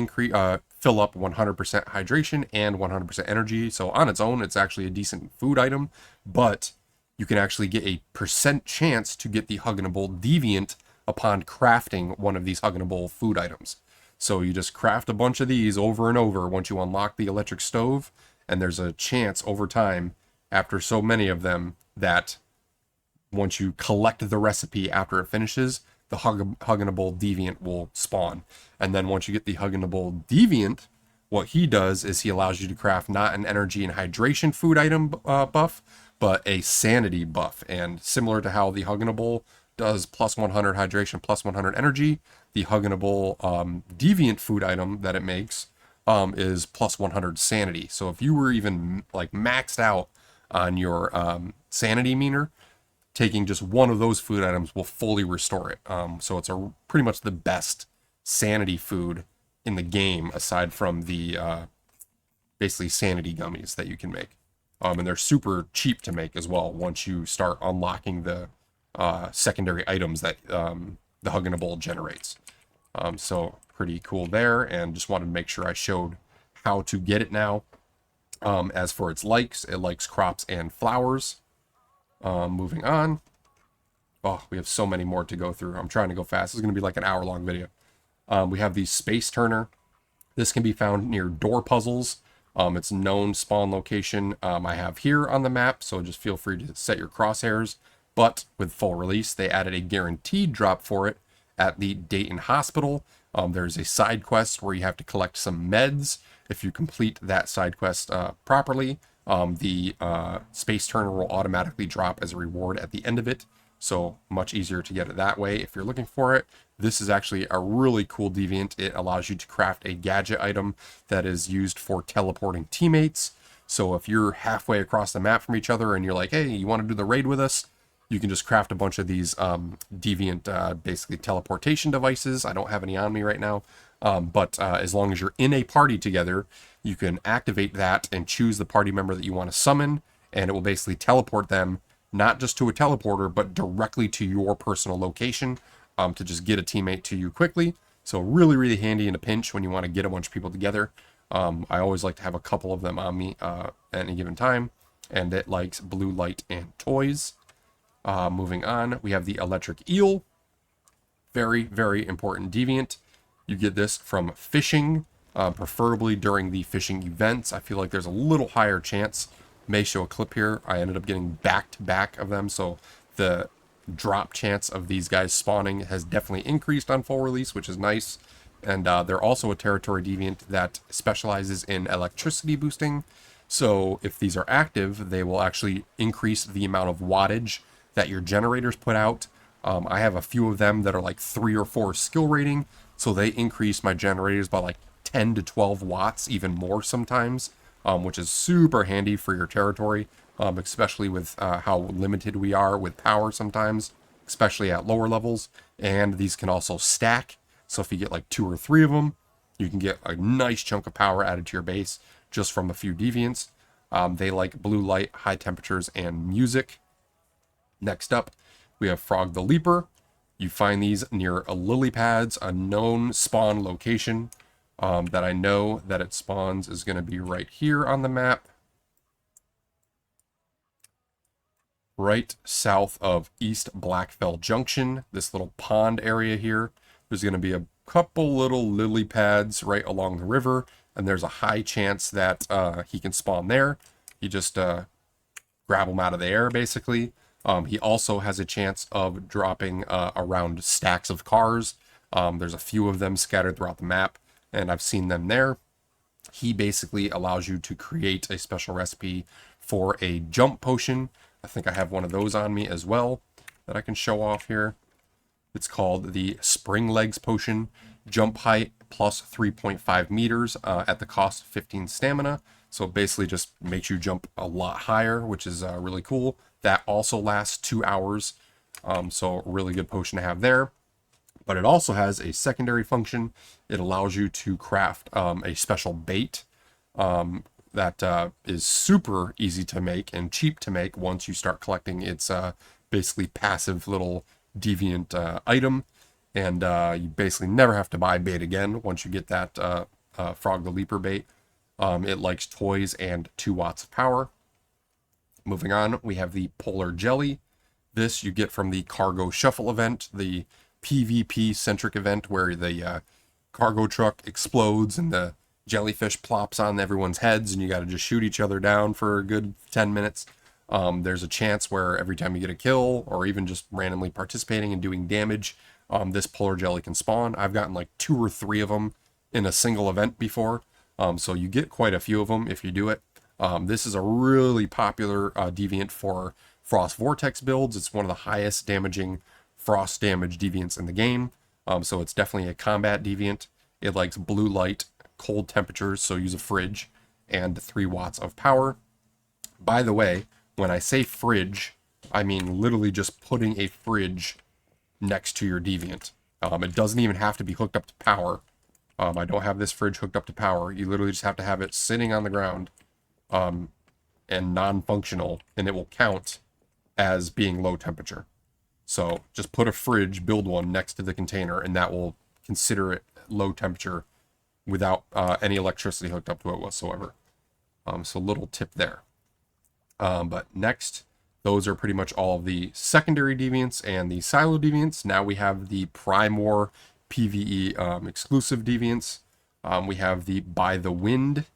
fill up 100% hydration and 100% energy. So on its own, it's actually a decent food item, but you can actually get a % chance to get the Hug in a Bowl deviant upon crafting one of these Hug in a Bowl food items. So you just craft a bunch of these over and over once you unlock the electric stove, and there's a chance over time, after so many of them, that once you collect the recipe after it finishes, the Hug in a Bowl deviant will spawn. And then once you get the Hug in a Bowl deviant, what he does is he allows you to craft not an energy and hydration food item buff, but a sanity buff. And similar to how the Hug in a Bowl does plus 100 hydration, plus 100 energy, the Hug in a Bowl deviant food item that it makes is plus 100 sanity. So if you were even like maxed out on your sanity meter, taking just one of those food items will fully restore it. So it's pretty much the best sanity food in the game, aside from the basically sanity gummies that you can make. And they're super cheap to make as well once you start unlocking the secondary items that the Hug in a Bowl generates. So pretty cool there, and just wanted to make sure I showed how to get it now. As for its likes, it likes crops and flowers. Moving on. Oh, we have so many more to go through. I'm trying to go fast. This is going to be like an hour-long video. We have the Space Turner. This can be found near door puzzles. It's known spawn location I have here on the map, so just feel free to set your crosshairs. But with full release, they added a guaranteed drop for it at the Dayton Hospital. There's a side quest where you have to collect some meds. If you complete that side quest properly, the Space Turner will automatically drop as a reward at the end of it. So much easier to get it that way if you're looking for it. This is actually a really cool deviant. It allows you to craft a gadget item that is used for teleporting teammates. So if you're halfway across the map from each other and you're like, hey, you want to do the raid with us? You can just craft a bunch of these deviant, basically teleportation devices. I don't have any on me right now. But as long as you're in a party together, you can activate that and choose the party member that you want to summon, and it will basically teleport them, not just to a teleporter, but directly to your personal location to just get a teammate to you quickly. So really, really handy in a pinch when you want to get a bunch of people together. I always like to have a couple of them on me at any given time, and it likes blue light and toys. Moving on, we have the Electric Eel. Very, very important deviant. You get this from fishing, preferably during the fishing events. I feel like there's a little higher chance. May show a clip here. I ended up getting back-to-back of them, so the drop chance of these guys spawning has definitely increased on full release, which is nice. And they're also a territory deviant that specializes in electricity boosting. So if these are active, they will actually increase the amount of wattage that your generators put out. I have a few of them that are like 3 or 4 skill rating, so they increase my generators by like 10 to 12 watts, even more sometimes, which is super handy for your territory, especially with how limited we are with power sometimes, especially at lower levels. And these can also stack, So if you get like 2 or 3 of them, you can get a nice chunk of power added to your base just from a few deviants. They like blue light, high temperatures, and music. Next up, we have Frog the Leaper. You find these near lily pads, a known spawn location that I know that it spawns is going to be right here on the map. Right south of East Blackfell Junction, this little pond area here. There's going to be a couple little lily pads right along the river, and there's a high chance that he can spawn there. You just grab him out of the air, basically. He also has a chance of dropping around stacks of cars. There's a few of them scattered throughout the map, and I've seen them there. He basically allows you to create a special recipe for a jump potion. I think I have one of those on me as well that I can show off here. It's called the Spring Legs Potion. Jump height plus 3.5 meters at the cost of 15 stamina. So it basically just makes you jump a lot higher, which is really cool. That also lasts 2 hours. So really good potion to have there. But it also has a secondary function. It allows you to craft a special bait that is super easy to make and cheap to make once you start collecting its basically passive little deviant item. And you basically never have to buy bait again once you get that Frog the Leaper bait. It likes toys and 2 watts of power. Moving on, we have the Polar Jelly. This you get from the Cargo Shuffle event, the PvP-centric event where the cargo truck explodes and the jellyfish plops on everyone's heads and you got to just shoot each other down for a good 10 minutes. There's a chance where every time you get a kill or even just randomly participating and doing damage, this Polar Jelly can spawn. I've gotten like 2 or 3 of them in a single event before. So you get quite a few of them if you do it. This is a really popular deviant for Frost Vortex builds. It's one of the highest damaging frost damage deviants in the game. So it's definitely a combat deviant. It likes blue light, cold temperatures, so use a fridge, and 3 watts of power. By the way, when I say fridge, I mean literally just putting a fridge next to your deviant. It doesn't even have to be hooked up to power. I don't have this fridge hooked up to power. You literally just have to have it sitting on the ground and non-functional, and it will count as being low temperature. So just put a fridge, build one next to the container, and that will consider it low temperature without any electricity hooked up to it whatsoever. So little tip there. But next, those are pretty much all of the secondary deviants and the silo deviants. Now we have the Primor PvE exclusive deviants. We have the By the Wind.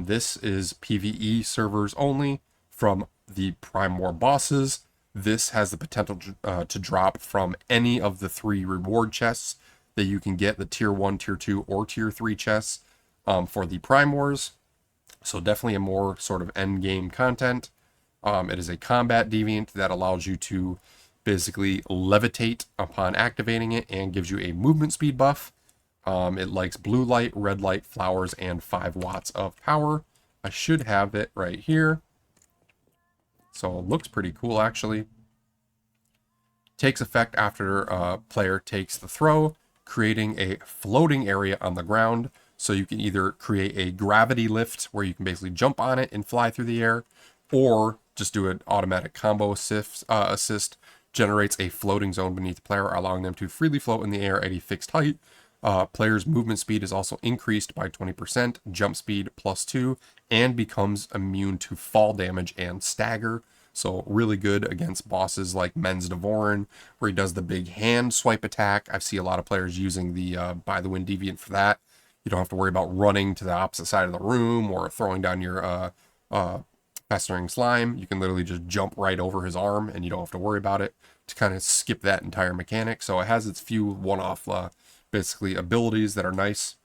This is PvE servers only from the Primor bosses. This has the potential to drop from any of the 3 reward chests that you can get, the tier 1, tier 2, or tier 3 chests for the Primors. So definitely a more sort of end game content. It is a combat deviant that allows you to basically levitate upon activating it and gives you a movement speed buff. It likes blue light, red light, flowers, and 5 watts of power. I should have it right here. So it looks pretty cool, actually. Takes effect after a player takes the throw, creating a floating area on the ground. So you can either create a gravity lift where you can basically jump on it and fly through the air, or just do an automatic combo assist, generates a floating zone beneath the player, allowing them to freely float in the air at a fixed height. Player's movement speed is also increased by 20%, jump speed +2, and becomes immune to fall damage and stagger. So really good against bosses like Men's Devorin, where he does the big hand swipe attack. I see a lot of players using the By the Wind deviant for that. You don't have to worry about running to the opposite side of the room or throwing down your Festering Slime. You can literally just jump right over his arm and you don't have to worry about it to kind of skip that entire mechanic. So it has its few one-off basically abilities that are nice.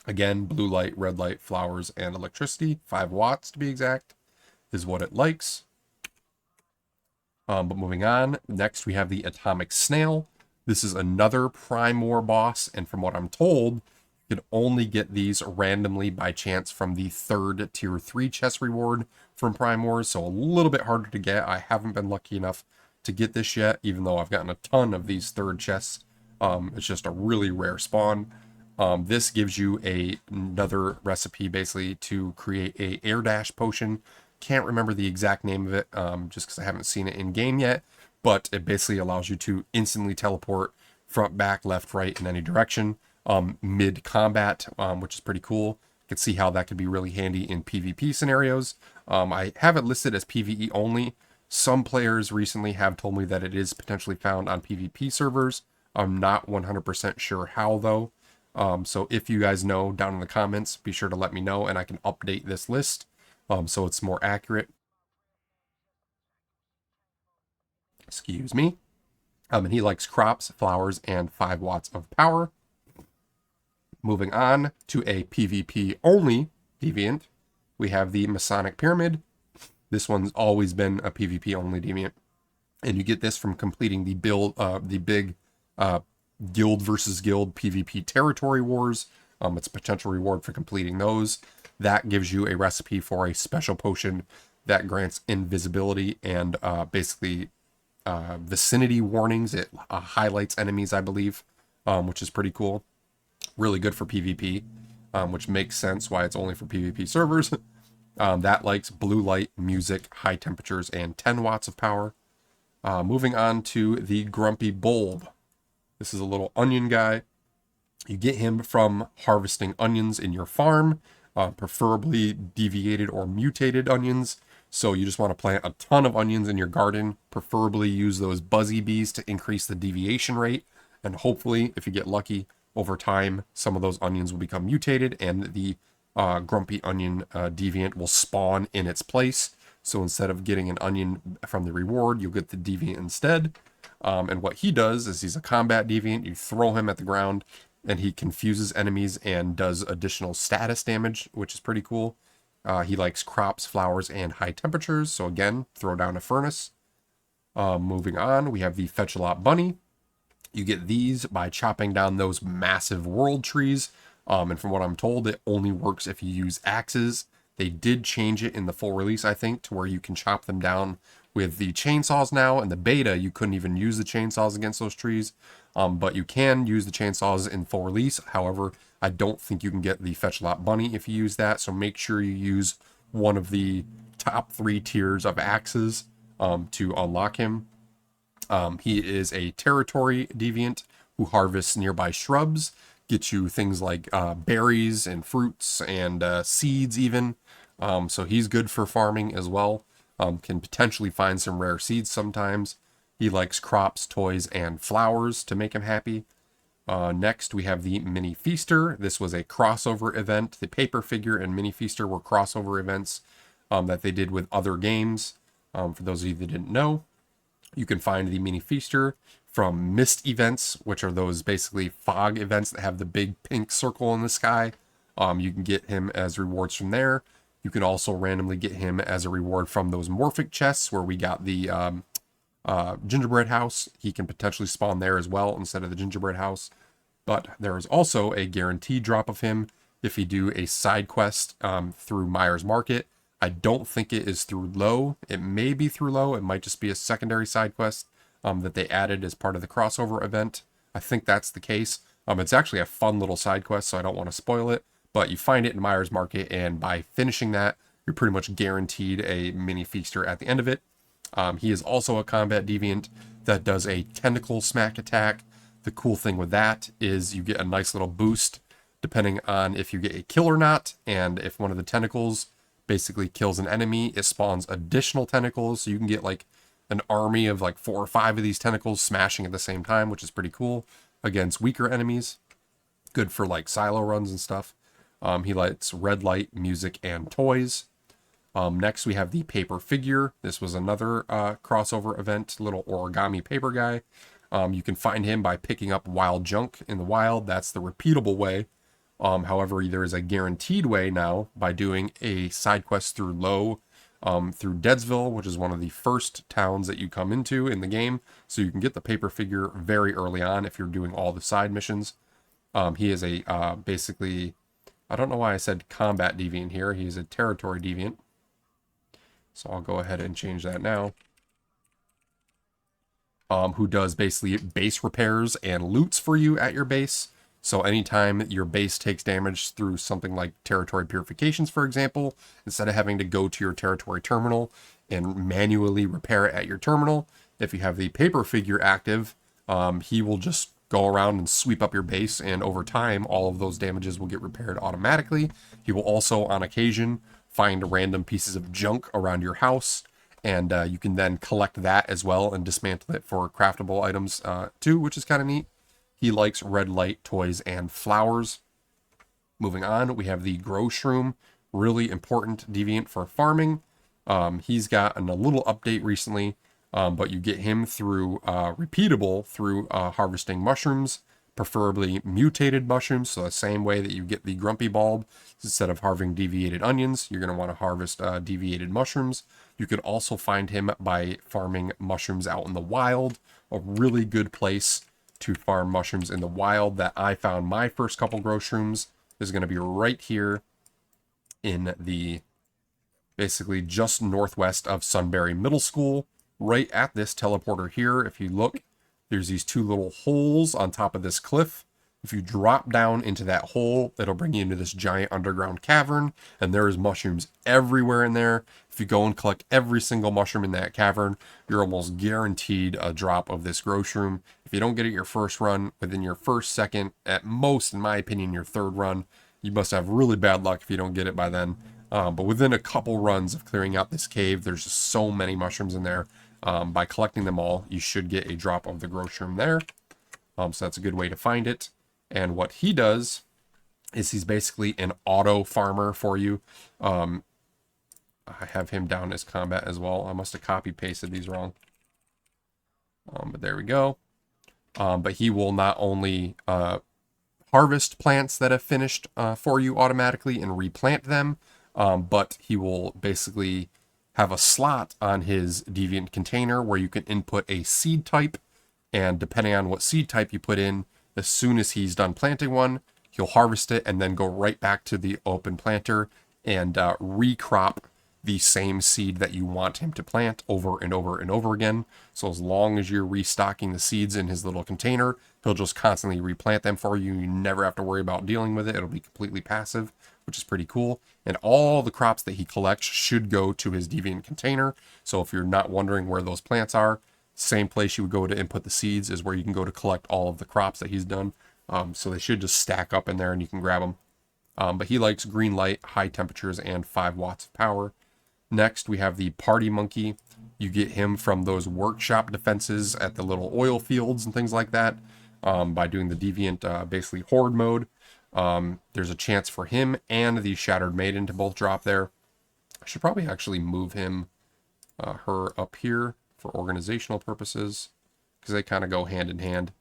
Again, blue light, red light, flowers, and electricity. 5 watts to be exact is what it likes. But moving on, next we have the Atomic Snail. This is another Primor boss, and from what I'm told, you can only get these randomly by chance from the 3rd tier 3 chest reward from Primors, so a little bit harder to get. I haven't been lucky enough to get this yet, even though I've gotten a ton of these 3rd chests It's just a really rare spawn. This gives you another recipe basically to create a air dash potion. Can't remember the exact name of it, just because I haven't seen it in game yet, but it basically allows you to instantly teleport front, back, left, right in any direction mid combat, which is pretty cool. You can see how that could be really handy in PvP scenarios. I have it listed as PvE only. Some players recently have told me that it is potentially found on PvP servers. I'm not 100% sure how though. So if you guys know down in the comments, be sure to let me know and I can update this list so it's more accurate. Excuse me. And he likes crops, flowers, and 5 watts of power. Moving on to a PvP only deviant, we have the Masonic Pyramid. This one's always been a PvP only deviant, and you get this from completing the big guild versus guild PvP territory wars. It's a potential reward for completing those. That gives you a recipe for a special potion that grants invisibility and basically vicinity warnings. It highlights enemies, I believe, which is pretty cool. Really good for PvP, which makes sense why it's only for PvP servers. That likes blue light, music, high temperatures, and 10 watts of power. Moving on to the Grumpy Bulb. This is a little onion guy. You get him from harvesting onions in your farm, preferably deviated or mutated onions. So you just want to plant a ton of onions in your garden, preferably use those Buzzy Bees to increase the deviation rate. And hopefully, if you get lucky, over time, some of those onions will become mutated and the Grumpy Onion deviant will spawn in its place. So instead of getting an onion from the reward, you'll get the deviant instead. And what he does is he's a combat deviant. You throw him at the ground and he confuses enemies and does additional status damage, which is pretty cool. He likes crops, flowers, and high temperatures. So again, throw down a furnace. Moving on, we have the Fetch-a-Lot Bunny. You get these by chopping down those massive world trees. And from what I'm told, it only works if you use axes. They did change it in the full release, I think, to where you can chop them down with the chainsaws now. In the beta, you couldn't even use the chainsaws against those trees. But you can use the chainsaws in full release. However, I don't think you can get the Fetch-a-Lot Bunny if you use that. So make sure you use one of the top 3 tiers of axes to unlock him. He is a territory deviant who harvests nearby shrubs, gets you things like berries and fruits and seeds even. So he's good for farming as well. Can potentially find some rare seeds sometimes. He likes crops, toys, and flowers to make him happy. Next, we have the Mini Feaster. This was a crossover event. The Paper Figure and Mini Feaster were crossover events that they did with other games. For those of you that didn't know, you can find the Mini Feaster from Mist events, which are those basically fog events that have the big pink circle in the sky. You can get him as rewards from there. You can also randomly get him as a reward from those Morphic chests where we got the Gingerbread House. He can potentially spawn there as well instead of the Gingerbread House. But there is also a guaranteed drop of him if you do a side quest through Myers Market. I don't think it is through low. It may be through low. It might just be a secondary side quest that they added as part of the crossover event. I think that's the case. It's actually a fun little side quest, so I don't want to spoil it. But you find it in Myers Market, and by finishing that, you're pretty much guaranteed a Mini Feaster at the end of it. He is also a combat deviant that does a tentacle smack attack. The cool thing with that is you get a nice little boost depending on if you get a kill or not, and if one of the tentacles basically kills an enemy, it spawns additional tentacles, so you can get like an army of like 4 or 5 of these tentacles smashing at the same time, which is pretty cool against weaker enemies. Good for like silo runs and stuff. He likes red light, music, and toys. Next, we have the Paper Figure. This was another crossover event, little origami paper guy. You can find him by picking up wild junk in the wild. That's the repeatable way. However, there is a guaranteed way now by doing a side quest through low, through Deadsville, which is one of the first towns that you come into in the game. So you can get the Paper Figure very early on if you're doing all the side missions. He is a basically, I don't know why I said combat deviant here. He's a territory deviant. So I'll go ahead and change that now. who does basically base repairs and loots for you at your base. So anytime your base takes damage through something like territory purifications, for example, instead of having to go to your territory terminal and manually repair it at your terminal, if you have the paper figure active, he will just go around and sweep up your base, and over time, all of those damages will get repaired automatically. He will also, on occasion, find random pieces of junk around your house, and you can then collect that as well and dismantle it for craftable items too, which is kind of neat. He likes red light, toys, and flowers. Moving on, we have the Growshroom, really important deviant for farming. He's gotten a little update recently, but you get him through repeatable through harvesting mushrooms, preferably mutated mushrooms. So the same way that you get the grumpy bulb, instead of harvesting deviated onions, you're going to want to harvest deviated mushrooms. You could also find him by farming mushrooms out in the wild, a really good place to farm mushrooms in the wild that I found my first couple Growshrooms is going to be right here in the basically just northwest of Sunbury Middle School, right at this teleporter here. If you look, there's these two little holes on top of this cliff. If you drop down into that hole, it'll bring you into this giant underground cavern, and there's mushrooms everywhere in there. If you go and collect every single mushroom in that cavern, you're almost guaranteed a drop of this Growshroom. If you don't get it your first run, within your first, second, at most, in my opinion, your third run, you must have really bad luck if you don't get it by then. But within a couple runs of clearing out this cave, there's just so many mushrooms in there. By collecting them all, you should get a drop of the Growshroom there. So that's a good way to find it. And what he does is he's basically an auto farmer for you. I have him down as combat as well. I must have copy pasted these wrong. But there we go. But he will not only harvest plants that have finished for you automatically and replant them, but he will basically have a slot on his deviant container where you can input a seed type, and depending on what seed type you put in, as soon as he's done planting one, he'll harvest it and then go right back to the open planter and recrop the same seed that you want him to plant over and over and over again. So as long as you're restocking the seeds in his little container, he'll just constantly replant them for you. You never have to worry about dealing with it. It'll be completely passive, which is pretty cool. And all the crops that he collects should go to his deviant container. So if you're not wondering where those plants are, same place you would go to input the seeds is where you can go to collect all of the crops that he's done. So they should just stack up in there and you can grab them. But he likes green light, high temperatures, and 5 watts of power. Next, we have the Party Monkey. You get him from those workshop defenses at the little oil fields and things like that by doing the deviant, basically horde mode. There's a chance for him and the Shattered Maiden to both drop there. I should probably actually move him, her up here for organizational purposes, because they kind of go hand in hand.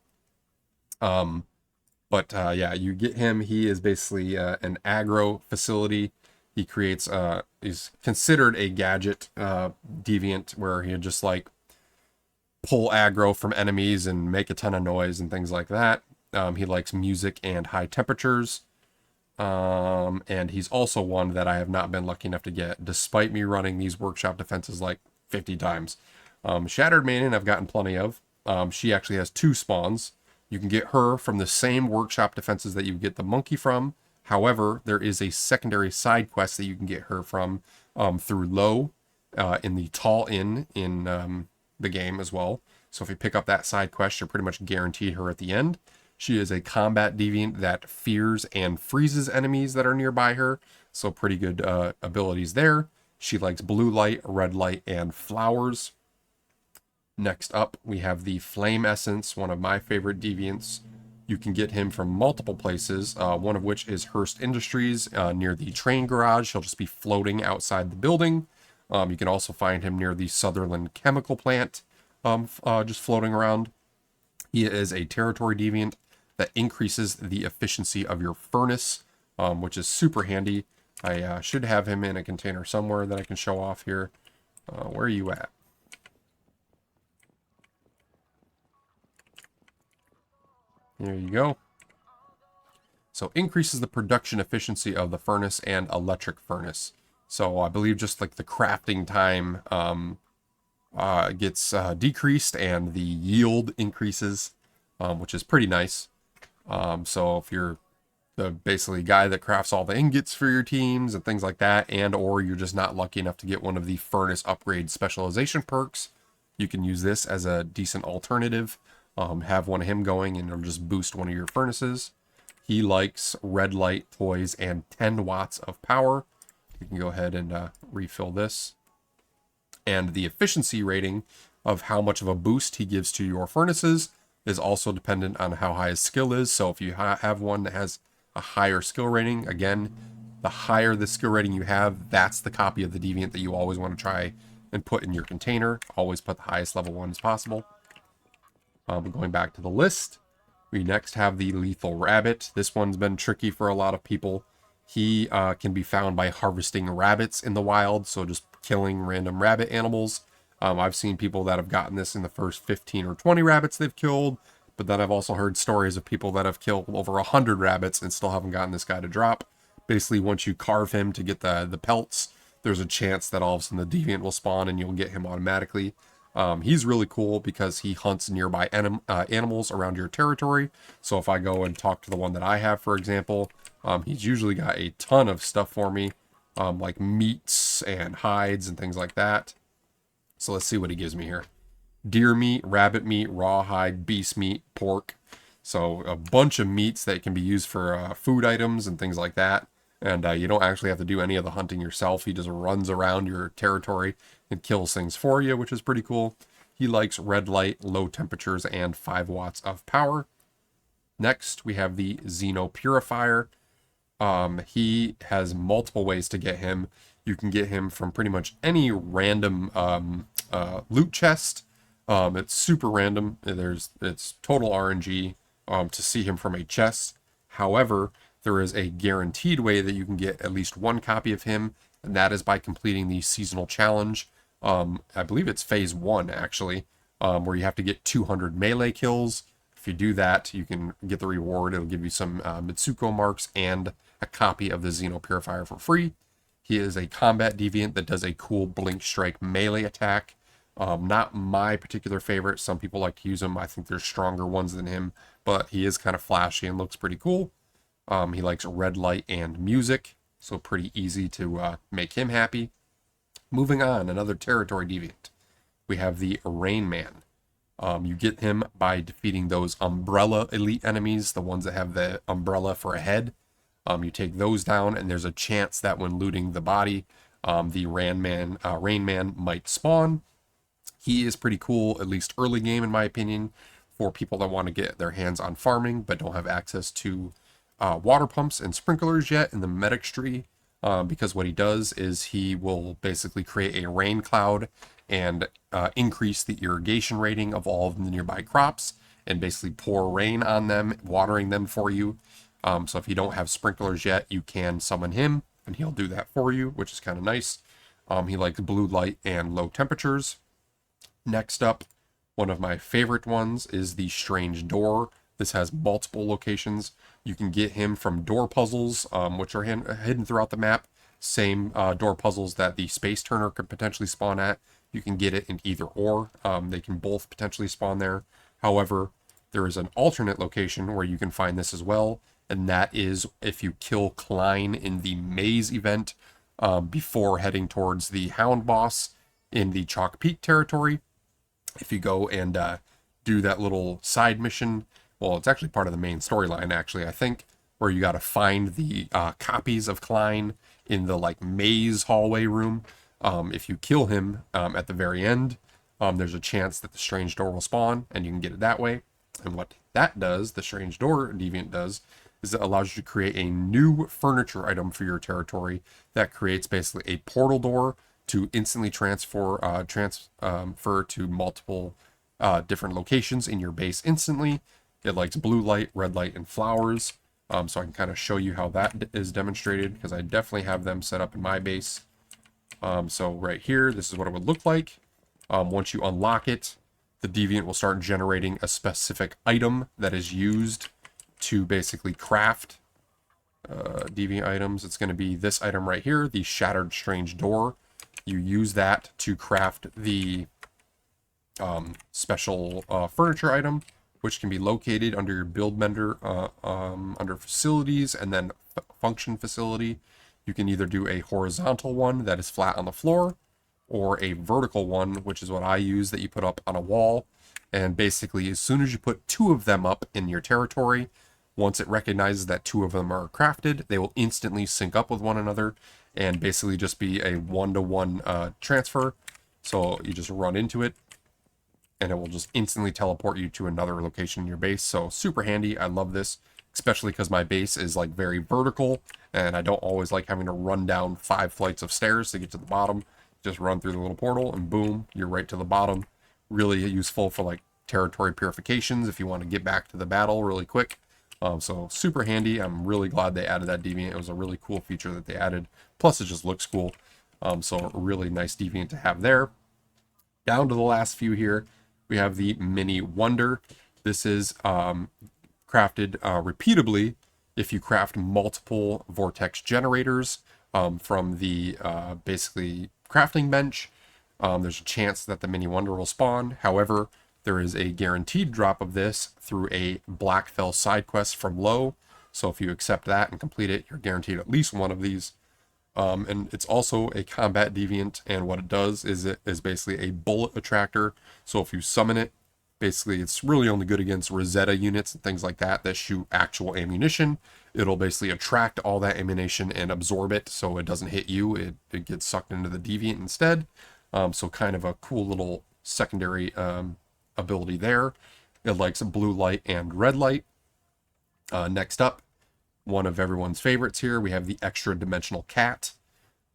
Yeah, you get him. He is basically an aggro facility. He creates, he's considered a gadget deviant where he'll just like pull aggro from enemies and make a ton of noise and things like that. He likes music and high temperatures. And he's also one that I have not been lucky enough to get, despite me running these workshop defenses like 50 times. Shattered Maiden I've gotten plenty of. She actually has 2 spawns. You can get her from the same workshop defenses that you get the monkey from. However, there is a secondary side quest that you can get her from through Low in the Tall Inn in the game as well. So if you pick up that side quest, you're pretty much guaranteed her at the end. She is a combat deviant that fears and freezes enemies that are nearby her. So pretty good abilities there. She likes blue light, red light, and flowers. Next up, we have the Flame Essence, one of my favorite deviants. You can get him from multiple places, one of which is Hearst Industries near the train garage. He'll just be floating outside the building. You can also find him near the Sutherland chemical plant, just floating around. He is a territory deviant that increases the efficiency of your furnace, which is super handy. I should have him in a container somewhere that I can show off here. Where are you at? There you go. So increases the production efficiency of the furnace and electric furnace. So I believe just like the crafting time gets decreased and the yield increases, which is pretty nice. So if you're the basically guy that crafts all the ingots for your teams and things like that, and or you're just not lucky enough to get one of the furnace upgrade specialization perks, you can use this as a decent alternative. Have one of him going and it'll just boost one of your furnaces. He likes red light toys and 10 watts of power. You can go ahead and refill this. And the efficiency rating of how much of a boost he gives to your furnaces is also dependent on how high his skill is. So if you have one that has a higher skill rating, again, the higher the skill rating you have, that's the copy of the deviant that you always want to try and put in your container. Always put the highest level one as possible. Going back to the list, we next have the Lethal Rabbit. This one's been tricky for a lot of people. He can be found by harvesting rabbits in the wild, so just killing random rabbit animals. I've seen people that have gotten this in the first 15 or 20 rabbits they've killed, but then I've also heard stories of people that have killed over 100 rabbits and still haven't gotten this guy to drop. Basically, once you carve him to get the pelts, there's a chance that all of a sudden the deviant will spawn and you'll get him automatically. He's really cool because he hunts nearby animals around your territory. So if I go and talk to the one that I have, for example, he's usually got a ton of stuff for me, like meats and hides and things like that. So let's see what he gives me here. Deer meat, rabbit meat, rawhide, beast meat, pork. So a bunch of meats that can be used for food items and things like that. And you don't actually have to do any of the hunting yourself. He just runs around your territory and kills things for you, which is pretty cool. He likes red light, low temperatures, and 5 watts of power. Next, we have the Zeno-Purifier. He has multiple ways to get him. You can get him from pretty much any random loot chest. It's super random. It's total RNG to see him from a chest. However, there is a guaranteed way that you can get at least one copy of him, and that is by completing the seasonal challenge. I believe it's phase 1, actually, where you have to get 200 melee kills. If you do that, you can get the reward. It'll give you some Mitsuko marks and a copy of the Zeno-Purifier for free. He is a combat deviant that does a cool blink strike melee attack. Not my particular favorite. Some people like to use him. I think there's stronger ones than him, but he is kind of flashy and looks pretty cool. He likes red light and music, so pretty easy to make him happy. Moving on, another territory deviant. We have the Rain Man. You get him by defeating those umbrella elite enemies, the ones that have the umbrella for a head. You take those down, and there's a chance that when looting the body, the Rain Man might spawn. He is pretty cool, at least early game in my opinion, for people that want to get their hands on farming but don't have access to water pumps and sprinklers yet in the medic tree, because what he does is he will basically create a rain cloud and increase the irrigation rating of all of the nearby crops and basically pour rain on them, watering them for you. So if you don't have sprinklers yet, you can summon him and he'll do that for you, which is kind of nice. He likes blue light and low temperatures. Next up, one of my favorite ones is the Strange Door. This has multiple locations. You can get him from door puzzles, which are hidden throughout the map. Same door puzzles that the Space Turner could potentially spawn at. You can get it in either or. They can both potentially spawn there. However, there is an alternate location where you can find this as well, and that is if you kill Klein in the Maze event before heading towards the Hound boss in the Chalk Peak territory. If you go and do that little side mission, well, it's actually part of the main storyline, actually, I think, where you got to find the copies of Klein in the like maze hallway room. If you kill him at the very end, there's a chance that the Strange Door will spawn, and you can get it that way. And what that does, the Strange Door deviant does, is it allows you to create a new furniture item for your territory that creates basically a portal door to instantly transfer to multiple different locations in your base instantly. It likes blue light, red light, and flowers. So I can kind of show you how that is demonstrated, because I definitely have them set up in my base. So right here, this is what it would look like. Once you unlock it, the deviant will start generating a specific item that is used to basically craft deviant items. It's going to be this item right here, the Shattered Strange Door. You use that to craft the special furniture item, which can be located under your build mender under facilities and then function facility. You can either do a horizontal one that is flat on the floor, or a vertical one, which is what I use, that you put up on a wall. And basically, as soon as you put two of them up in your territory, once it recognizes that two of them are crafted, they will instantly sync up with one another and basically just be a one-to-one transfer. So you just run into it, and it will just instantly teleport you to another location in your base. So super handy. I love this, especially because my base is like very vertical, and I don't always like having to run down 5 flights of stairs to get to the bottom. Just run through the little portal, and boom, you're right to the bottom. Really useful for like territory purifications if you want to get back to the battle really quick. So super handy. I'm really glad they added that deviant. It was a really cool feature that they added. Plus, it just looks cool. So a really nice deviant to have there. Down to the last few here, we have the Mini Wonder. This is crafted repeatably if you craft multiple vortex generators from the basically crafting bench. There's a chance that the Mini Wonder will spawn. However, there is a guaranteed drop of this through a Blackfell side quest from Low. So if you accept that and complete it, you're guaranteed at least one of these. And it's also a combat deviant, and what it does is it is basically a bullet attractor. So if you summon it, basically it's really only good against Rosetta units and things like that that shoot actual ammunition. It'll basically attract all that ammunition and absorb it, so it doesn't hit you. It gets sucked into the deviant instead. So kind of a cool little secondary ability there. It likes blue light and red light. Next up, one of everyone's favorites here, we have the Extradimensional Cat.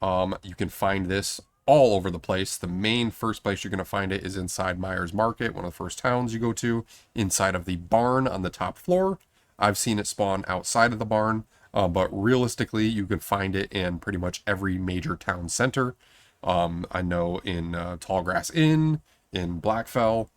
You can find this all over the place. The main first place you're going to find it is inside Myers Market, one of the first towns you go to, inside of the barn on the top floor. I've seen it spawn outside of the barn, but realistically, you can find it in pretty much every major town center. I know in Tallgrass Inn, in Blackfell,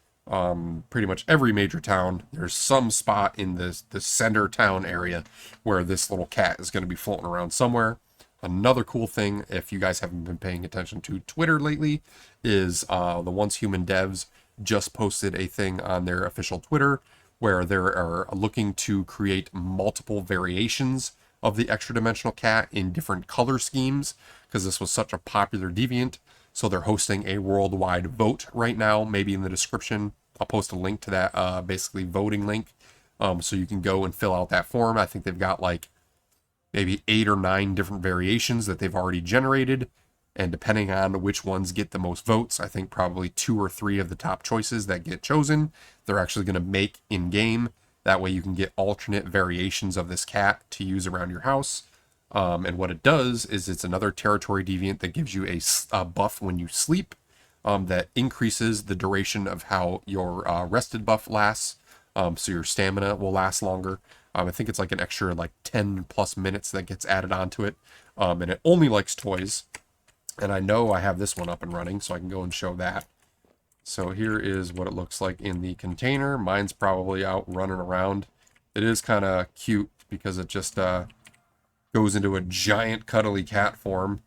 pretty much every major town, there's some spot in the center town area where this little cat is going to be floating around somewhere. Another cool thing, if you guys haven't been paying attention to Twitter lately, is the Once Human devs just posted a thing on their official Twitter where they are looking to create multiple variations of the Extradimensional Cat in different color schemes, because this was such a popular deviant. So they're hosting a worldwide vote right now. Maybe in the description, I'll post a link to that basically voting link. So you can go and fill out that form. I think they've got like maybe 8 or 9 different variations that they've already generated. And depending on which ones get the most votes, I think probably 2 or 3 of the top choices that get chosen, they're actually going to make in-game. That way you can get alternate variations of this cat to use around your house. And what it does is it's another territory deviant that gives you a buff when you sleep that increases the duration of how your rested buff lasts. So your stamina will last longer. I think it's like an extra like 10 plus minutes that gets added onto it. And it only likes toys. And I know I have this one up and running, so I can go and show that. So here is what it looks like in the container. Mine's probably out running around. It is kind of cute because it just goes into a giant cuddly cat form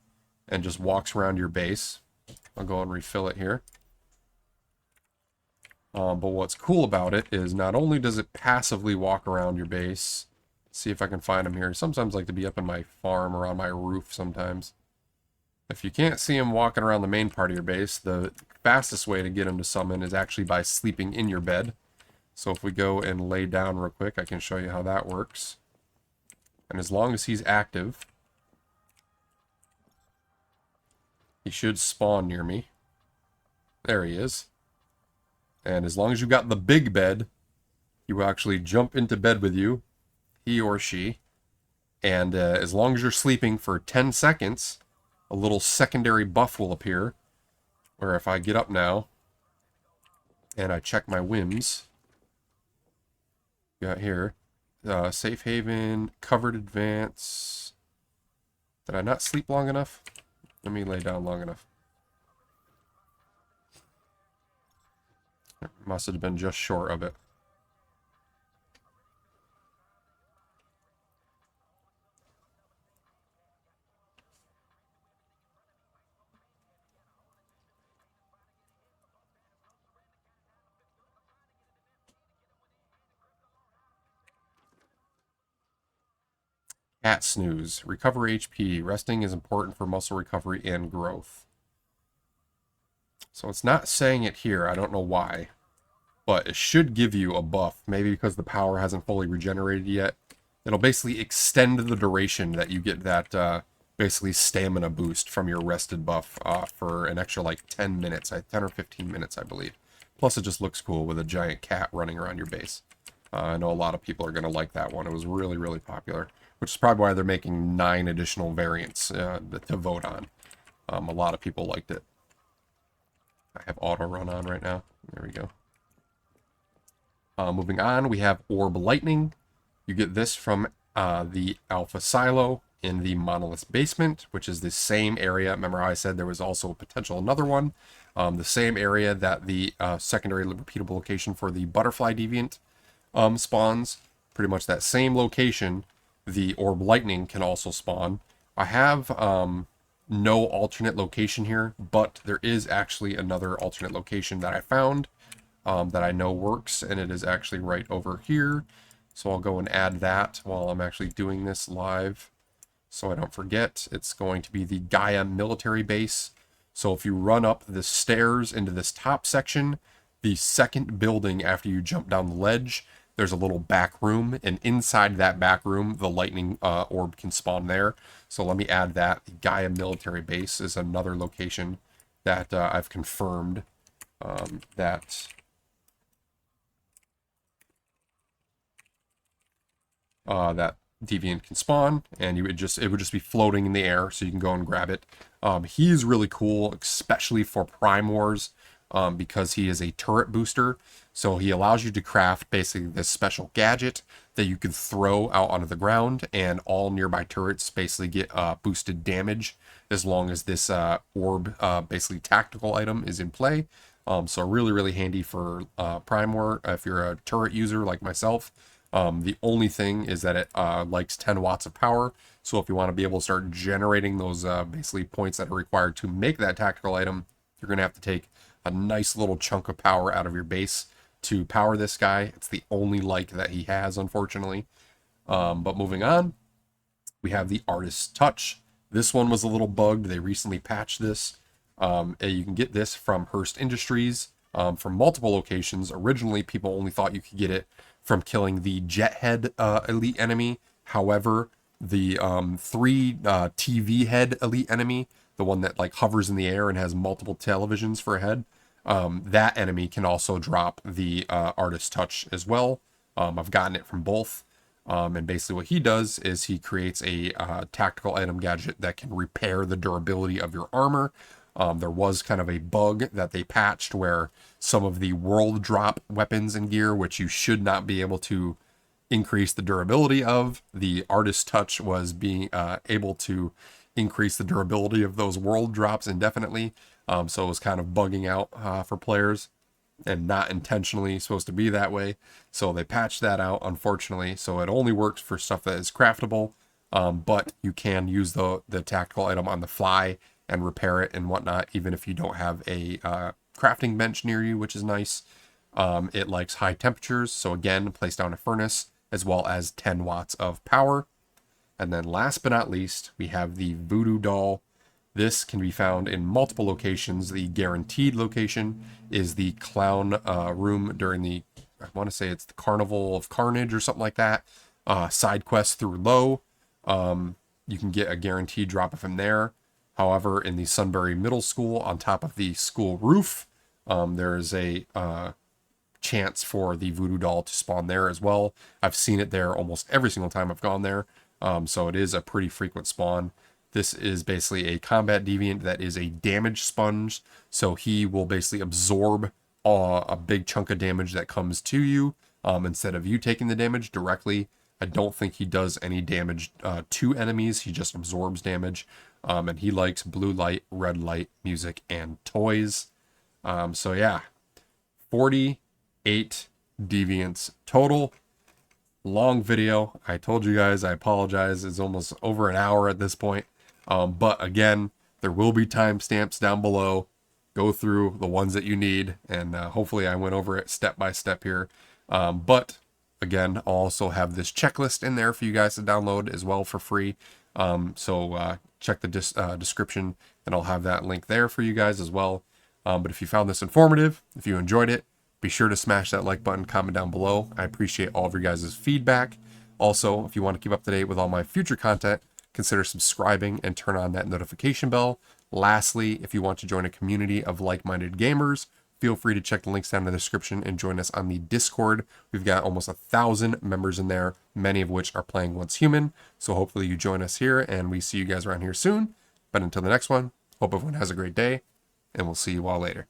and just walks around your base. I'll go and refill it here. But what's cool about it is not only does it passively walk around your base, see if I can find him here. Sometimes I like to be up in my farm or on my roof sometimes. If you can't see him walking around the main part of your base, the fastest way to get him to summon is actually by sleeping in your bed. So if we go and lay down real quick, I can show you how that works. And as long as he's active, he should spawn near me. There he is. And as long as you've got the big bed, he will actually jump into bed with you, he or she. And as long as you're sleeping for 10 seconds, a little secondary buff will appear. Where if I get up now, and I check my whims, got here, Safe Haven, Covered Advance. Did I not sleep long enough? Let me lay down long enough. Must have been just short of it. Cat snooze. Recover HP. Resting is important for muscle recovery and growth. So it's not saying it here. I don't know why. But it should give you a buff. Maybe because the power hasn't fully regenerated yet. It'll basically extend the duration that you get that basically stamina boost from your rested buff for an extra like 10 minutes. 10 or 15 minutes, I believe. Plus it just looks cool with a giant cat running around your base. I know a lot of people are going to like that one. It was really, really popular. Which is probably why they're making 9 additional variants to vote on. A lot of people liked it. I have auto run on right now. There we go. Moving on, we have Orb Lightning. You get this from the Alpha Silo in the Monolith Basement, which is the same area. Remember how I said there was also a potential another one? The same area that the secondary repeatable location for the Butterfly Deviant spawns. Pretty much that same location. The Orb Lightning can also spawn. I have no alternate location here, but there is actually another alternate location that I found that I know works, and it is actually right over here. So I'll go and add that while I'm actually doing this live so I don't forget. It's going to be the Gaia military base. So if you run up the stairs into this top section, the second building after you jump down the ledge, there's a little back room, and inside that back room, the lightning orb can spawn there. So let me add that. The Gaia military base is another location that I've confirmed that Deviant can spawn, and it would just be floating in the air, so you can go and grab it. He's really cool, especially for Prime Wars, because he is a turret booster. So he allows you to craft basically this special gadget that you can throw out onto the ground, and all nearby turrets basically get boosted damage as long as this orb, basically tactical item, is in play. So really, really handy for Prime War if you're a turret user like myself. The only thing is that it likes 10 watts of power. So if you want to be able to start generating those basically points that are required to make that tactical item, you're going to have to take a nice little chunk of power out of your base to power this guy. It's the only like that he has, unfortunately. But moving on, we have the Artist's Touch. This one was a little bugged. They recently patched this. You can get this from Hearst Industries from multiple locations. Originally, people only thought you could get it from killing the Jethead elite enemy. However, the 3 TV head elite enemy, the one that like hovers in the air and has multiple televisions for a head, that enemy can also drop the Artist's Touch as well. I've gotten it from both. And basically what he does is he creates a tactical item gadget that can repair the durability of your armor. There was kind of a bug that they patched where some of the world drop weapons and gear, which you should not be able to increase the durability of, the Artist's Touch was being able to increase the durability of those world drops indefinitely. So it was kind of bugging out for players, and not intentionally supposed to be that way. So they patched that out, unfortunately. So it only works for stuff that is craftable, but you can use the tactical item on the fly and repair it and whatnot, even if you don't have a crafting bench near you, which is nice. It likes high temperatures, so again, place down a furnace, as well as 10 watts of power. And then last but not least, we have the Voodoo Doll. This can be found in multiple locations. The guaranteed location is the clown room during the, I want to say it's the Carnival of Carnage or something like that. Side quest through low. You can get a guaranteed drop from there. However, in the Sunbury Middle School, on top of the school roof, there is a chance for the Voodoo Doll to spawn there as well. I've seen it there almost every single time I've gone there. So it is a pretty frequent spawn. This is basically a combat deviant that is a damage sponge. So he will basically absorb a big chunk of damage that comes to you instead of you taking the damage directly. I don't think he does any damage to enemies. He just absorbs damage. And he likes blue light, red light, music, and toys. So yeah, 48 deviants total. Long video. I told you guys, I apologize. It's almost over an hour at this point. But again, there will be timestamps down below. Go through the ones that you need, and hopefully I went over it step by step here. But Again, I'll also have this checklist in there for you guys to download as well for free. Check the description, and I'll have that link there for you guys as well. But if you found this informative, if you enjoyed it, be sure to smash that like button, comment down below. I appreciate all of your guys' feedback. Also, if you want to keep up to date with all my future content, consider subscribing and turn on that notification bell. Lastly, if you want to join a community of like-minded gamers, feel free to check the links down in the description and join us on the Discord. We've got almost 1,000 members in there, many of which are playing Once Human. So hopefully you join us here, and we see you guys around here soon. But until the next one, hope everyone has a great day, and we'll see you all later.